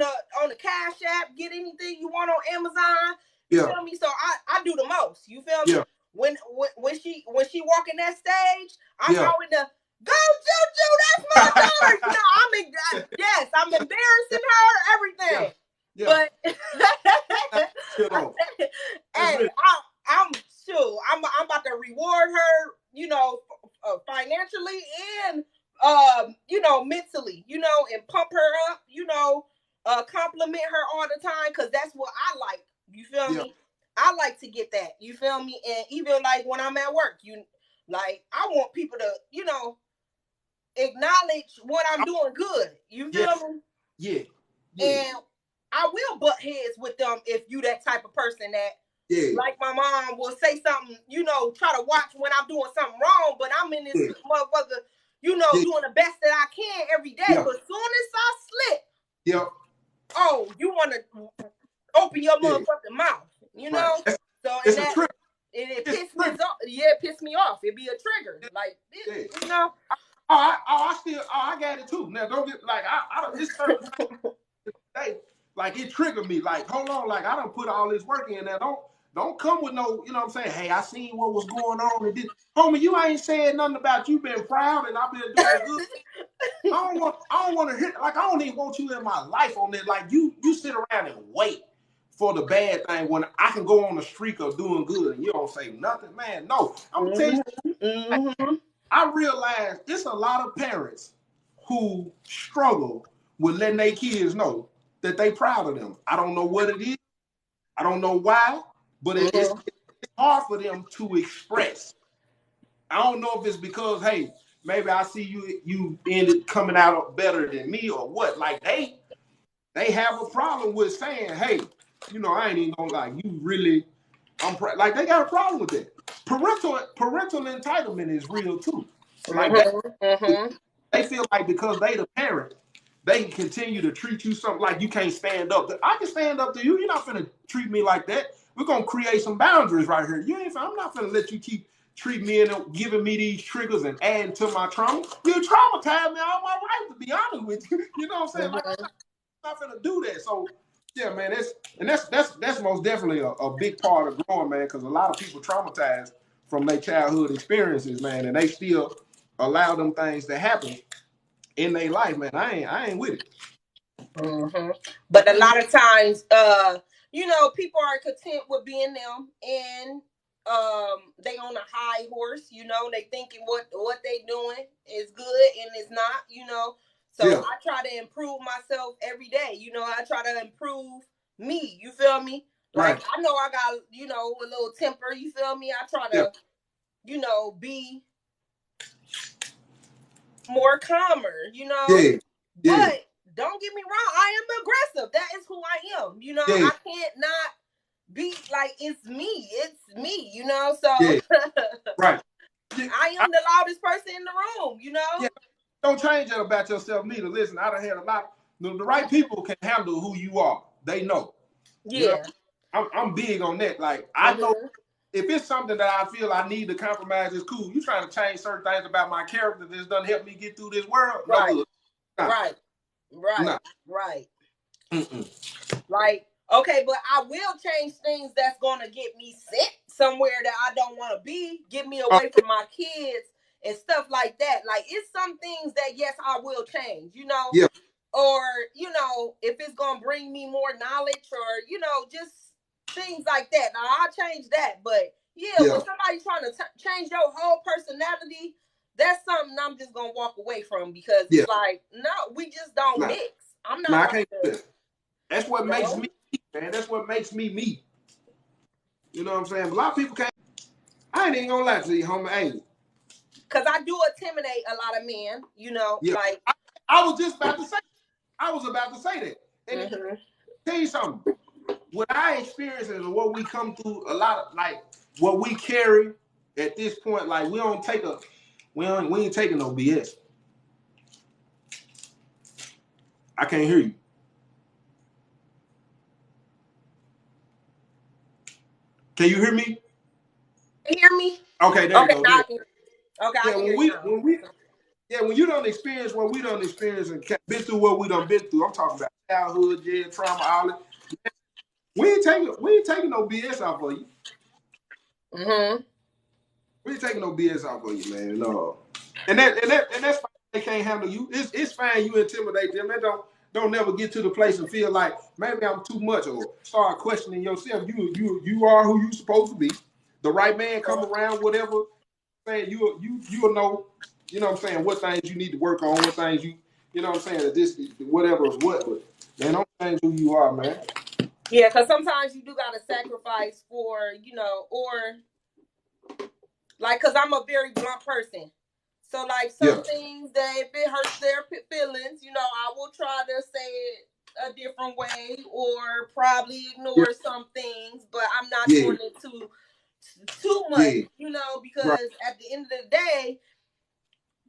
the Cash App, get anything you want on Amazon. You feel me? So I do the most. You feel me? When she walking that stage, I'm going to go Juju, that's my daughter. You know, I'm embarrassing her, everything. But and I'm sure I'm about to reward her, you know, financially and you know, mentally, you know, and pump her up, you know, compliment her all the time, because that's what I like. You feel me? I like to get that. You feel me? And even like when I'm at work, I want people to, you know, acknowledge what I'm doing good. You feel me? Yeah. And I will butt heads with them if you that type of person that, like my mom will say something, you know, try to watch when I'm doing something wrong, but I'm in this motherfucker, you know, doing the best that I can every day. But as soon as I slip, oh, you want to open your motherfucking mouth, you know? So and that it pissed me off. Yeah, it pissed me off. It'd be a trigger, like you know. I got it too. Now don't get like I don't. It's certain things, like it triggered me. Like hold on, like I don't put all this work in there. Don't come with no, you know what I'm saying? Hey, I seen what was going on and this. Homie, you ain't saying nothing about you being proud and I've been doing good. I don't want to hear, like I don't even want you in my life on this. Like you sit around and wait for the bad thing when I can go on a streak of doing good and you don't say nothing, man. No, I'm gonna tell you. Like, I realize there's a lot of parents who struggle with letting their kids know that they proud of them. I don't know what it is. I don't know why, but it's hard for them to express. I don't know if it's because, hey, maybe I see you ended coming out better than me or what. Like they have a problem with saying, hey, you know, I ain't even gonna lie, you really, like they got a problem with that. Parental entitlement is real too. Like they feel like because they the parent, they can continue to treat you something like you can't stand up. I can stand up to you. You're not gonna treat me like that. We're gonna create some boundaries right here. I'm not gonna let you keep treating me and giving me these triggers and adding to my trauma. You traumatized me all my life, to be honest with you. You know what I'm saying? Like, I'm not gonna do that. So yeah, man, that's most definitely a big part of growing, man, because a lot of people traumatized from their childhood experiences, man, and they still allow them things to happen in their life, man. I ain't with it. But a lot of times, you know, people are content with being them, and they on a high horse. You know, they thinking what they doing is good, and it's not. You know, so I try to improve myself every day. You know, I try to improve me. You feel me? Like I know I got, you know, a little temper. You feel me? I try to, you know, be more calmer. You know, but don't get me wrong, I am aggressive. That is who I am. You know, I can't not be like it's me, you know. So right. I am the loudest person in the room, you know. Don't change that about yourself neither. Listen, I done had a lot. The right people can handle who you are. They know. You know? I'm big on that. Like I know if it's something that I feel I need to compromise, it's cool. You trying to change certain things about my character that's done help me get through this world? No good. Right. Like, okay, but I will change things that's gonna get me sent somewhere that I don't want to be, get me away from my kids and stuff like that. Like, it's some things that yes, I will change, you know. Or, you know, if it's gonna bring me more knowledge or, you know, just things like that. Now I'll change that. But when somebody's trying to change your whole personality, that's something I'm just gonna walk away from because it's like, no, we just don't mix. I'm not. I can't do that. That's what makes me, man. That's what makes me me. You know what I'm saying? A lot of people can't. I ain't even gonna lie to you, homie. Hey, because I do intimidate a lot of men. You know, like I was just about to say. I was about to say that. And tell you something. What I experience is what we come through. A lot of like what we carry at this point. Like we ain't taking no BS. I can't hear you. Can you hear me? Hear me? Okay, there you go. I can hear you. When you don't experience what we don't experience and been through what we done been through, I'm talking about childhood, jail, trauma, all that. We ain't taking no BS off of you. We ain't taking no BS off of you, man. No. And that's fine. They can't handle you. It's fine you intimidate them. They don't never get to the place and feel like maybe I'm too much or start questioning yourself. You are who you supposed to be. The right man come around, whatever. Saying you'll know, you know what I'm saying, what things you need to work on, what things you know what I'm saying, that this whatever is what, but man, don't change who you are, man. Yeah, because sometimes you do gotta sacrifice for, you know, or like, because I'm a very blunt person. So, like, some things that if it hurts their feelings, you know, I will try to say it a different way or probably ignore some things, but I'm not doing it too much, you know, because at the end of the day,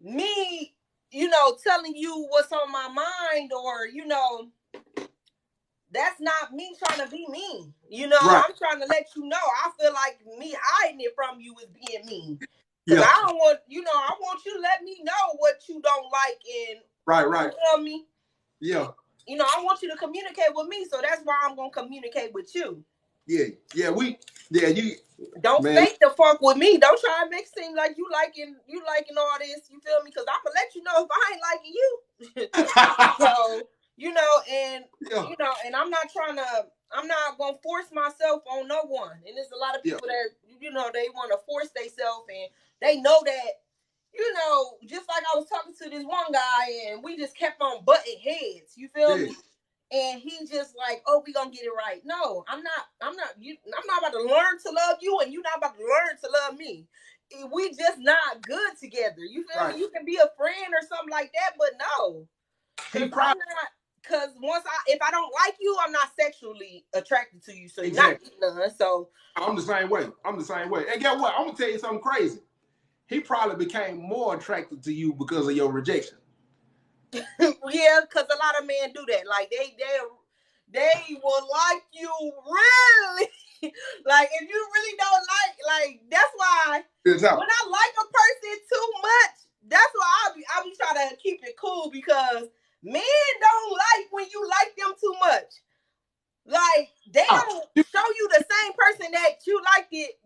me, you know, telling you what's on my mind, or, you know, that's not me trying to be mean. You know, I'm trying to let you know. I feel like me hiding it from you is being mean. Because I don't want, you know, I want you to let me know what you don't like, and you feel me? Yeah. You know, I want you to communicate with me, so that's why I'm gonna communicate with you. You don't fake the fuck with me. Don't try and make it seem like you liking all this. You feel me? Because I'm gonna let you know if I ain't liking you. So, you know, and you know, and I'm not gonna force myself on no one. And there's a lot of people that, you know, they want to force themselves, and they know that, you know, just like I was talking to this one guy, and we just kept on butting heads. You feel me? And he just like, oh, we gonna get it right. No, I'm not about to learn to love you, and you not about to learn to love me. We just not good together. You feel me? You can be a friend or something like that, but no. Because if I don't like you, I'm not sexually attracted to you. So you're not getting none. So I'm the same way. And guess what? I'm gonna tell you something crazy. He probably became more attracted to you because of your rejection. Yeah, because a lot of men do that. Like they will like you really. Like if you really don't like that's why when I like a person too much, that's why I'll be trying to keep it cool, because men don't like when you like them too much. Like they don't show you the same person that you liked it.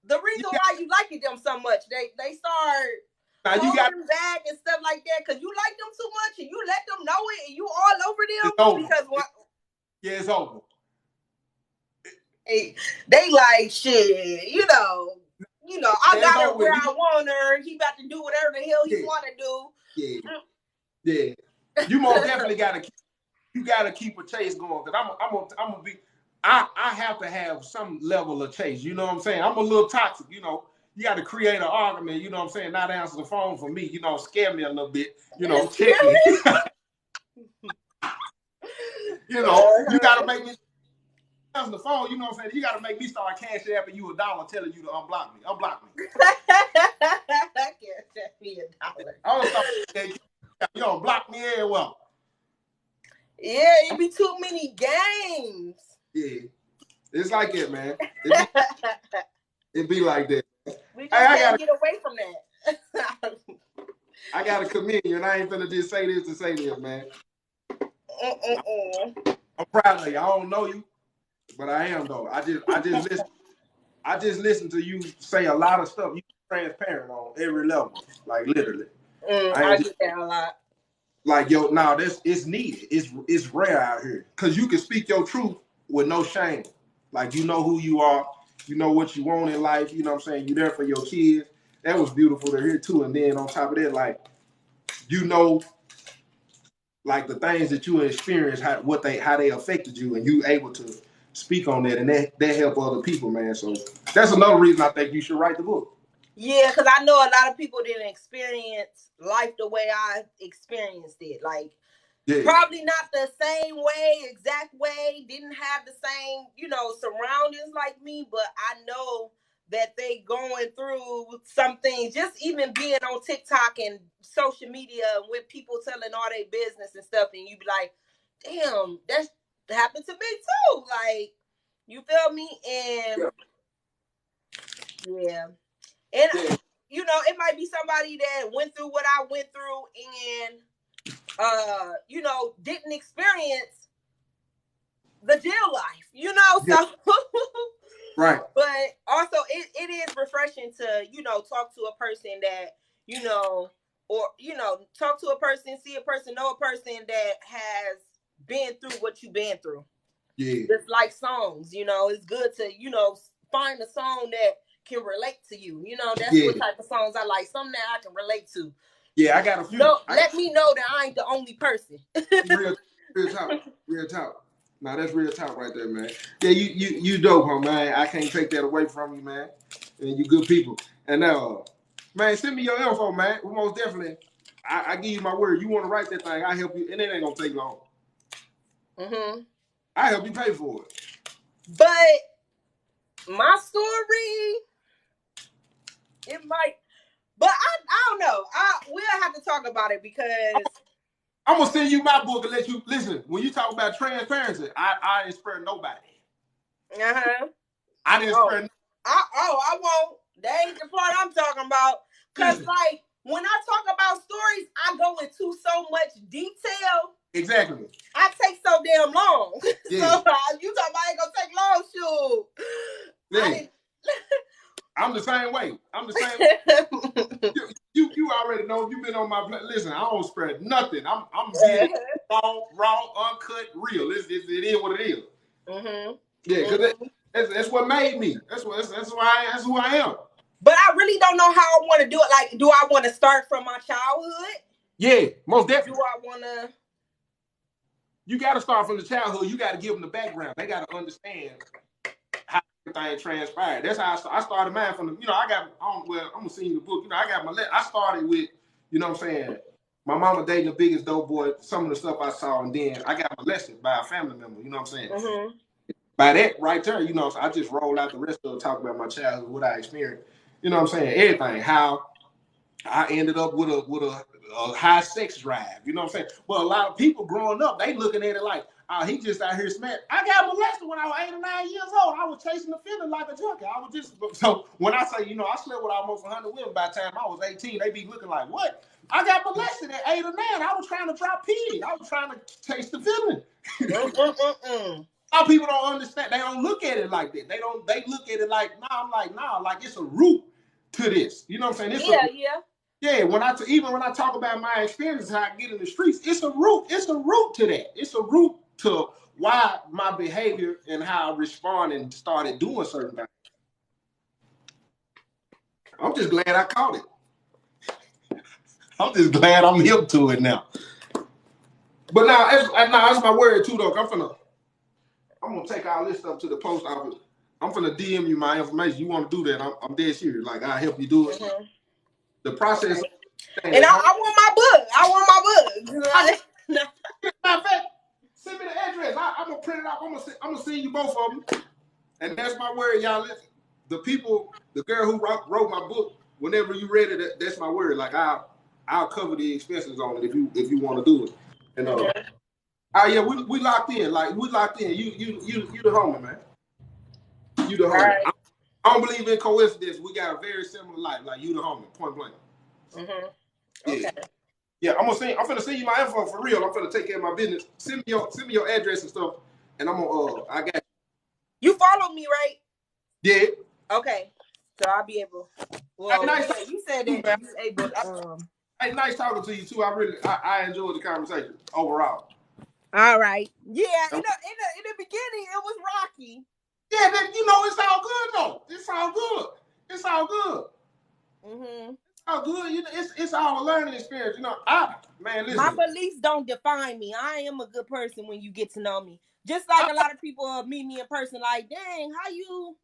The reason why you liked them so much, they start holding back and stuff like that, because you like them too much and you let them know it and you all over them. Because what? Yeah, it's over. They like shit, you know, I got her where I want her. He about to do whatever the hell he want to do. Yeah. You most definitely gotta keep a chase going, because I'm gonna be. I have to have some level of chase. You know what I'm saying? I'm a little toxic. You know, you got to create an argument. You know what I'm saying? Not answer the phone for me. You know, scare me a little bit. You know, check me. You know, you got to make me answer the phone. You know what I'm saying? You got to make me start cash apping you $1, telling you to unblock me. Unblock me. Cash app me $1. I don't start. You don't block me as well. Yeah, it be too many games. Yeah, it's like it, man. It be like that. We just can't get away from that. I got a comedian. I ain't finna just say this to say this, man. I'm proud of you. I don't know you, but I am though. I just listen to you say a lot of stuff. You transparent on every level, like literally. I get that a lot. Like it's needed. It's rare out here, because you can speak your truth with no shame. Like, you know who you are. You know what you want in life. You know what I'm saying? You there for your kids. That was beautiful to hear too. And then on top of that, like, you know, like the things that you experienced, how they affected you, and you able to speak on that, and that help other people, man. So that's another reason I think you should write the book. Yeah, because I know a lot of people didn't experience life the way I experienced it. Like, probably not the same way, exact way, didn't have the same, you know, surroundings like me, but I know that they going through some things, just even being on TikTok and social media with people telling all their business and stuff, and you be like, damn, that happened to me too. Like, you feel me? And yeah. And you know, it might be somebody that went through what I went through and you know, didn't experience the jail life, you know, so right. But also it is refreshing to, you know, talk to a person that, you know, or, you know, talk to a person, see a person, know a person that has been through what you've been through. Yeah. It's like songs, you know, it's good to, you know, find a song that can relate to you. You know, that's what type of songs I like. Something that I can relate to. Yeah, I got a few. Let me know that I ain't the only person. Real talk. Now that's real talk right there, man. Yeah, you dope, huh, man. I can't take that away from you, man. And you good people. And man, send me your info, man. Most definitely. I give you my word. You want to write that thing, I help you, and it ain't gonna take long. I help you pay for it. But my story, it might, but I don't know. We'll have to talk about it because I'm gonna send you my book and let you listen. When you talk about transparency, I didn't spare nobody. I didn't spare. I won't. That ain't the part I'm talking about. Cause like when I talk about stories, I go into so much detail. Exactly. I take so damn long. Yeah. So you talking about it gonna take long, shoot. I'm the same way. I'm the same. You already know. You've been on my listen. I don't spread nothing. I'm getting raw, uncut, real. It is what it is. Yeah, because that's what made me. That's who I am. But I really don't know how I want to do it. Like, do I want to start from my childhood? Yeah, most definitely. Do I want to? You got to start from the childhood. You got to give them the background. They got to understand how everything transpired. That's how I started mine from the. I'm gonna send you the book. I started with, what I'm saying, my mama dating the biggest dope boy. Some of the stuff I saw, and then I got molested by a family member. You know what I'm saying? By that right there, I just rolled out the rest of it, talk about my childhood, what I experienced. You know what I'm saying? Everything. How I ended up with a high sex drive. You know what I'm saying? But a lot of people growing up, they looking at it like, oh, he just out here smack. I got molested when I was 8 or 9 years old. I was chasing the feeling like a junkie. I was just so when I say, I slept with almost 100 women by the time I was 18. They be looking like, what? I got molested at 8 or 9. I was trying to drop pig. I was trying to chase the feeling. A lot of people don't understand. They don't look at it like that. They look at it like, I'm like, like it's a root to this. You know what I'm saying? Yeah. When I talk about my experience, how I get in the streets, it's a root. It's a root to that. It's a root to why my behavior and how I respond and started doing certain things. I'm just glad I caught it. I'm just glad I'm hip to it now. But now that's my word too, though. I'm gonna take all this stuff to the post office. I'm gonna DM you my information. You want to do that? I'm dead serious. Like, I'll help you do it. The process. Okay. And I want my book. I want my book. Matter of fact, send me the address. I'm gonna print it out. I'm gonna send you both of them. And that's my word, y'all. The girl who wrote my book, whenever you read it, that's my word. Like, I'll cover the expenses on it if you want to do it. And yeah, we locked in. Like, we locked in. You the homie, man. You the homie. Right. I don't believe in coincidence. We got a very similar life. Like, you the homie, point blank. Yeah. Okay. Yeah, I'm finna send you my info for real. I'm finna take care of my business. Send me your address and stuff, and I got you. You follow me, right? Yeah. Okay. So I'll be able. Well, you said that you able. Hey, nice talking to you too. I enjoyed the conversation overall. All right. Yeah. In the beginning, it was rocky. Yeah, it's all good though. It's all good. It's all good. It's all good. It's all a learning experience. Listen. My beliefs don't define me. I am a good person when you get to know me. Just like a lot of people meet me in person, like, dang, how you.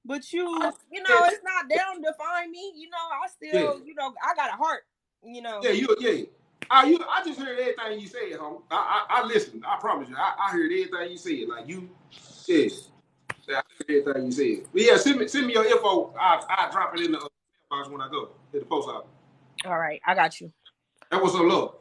But it's not, they don't define me. I still, I got a heart, Yeah. I just heard everything you said, homie. I listened. I promise you. I heard everything you said. Like, I heard everything you said. But yeah, send me your info. I'll drop it in the box when I go to the post office. All right. I got you. That was so low.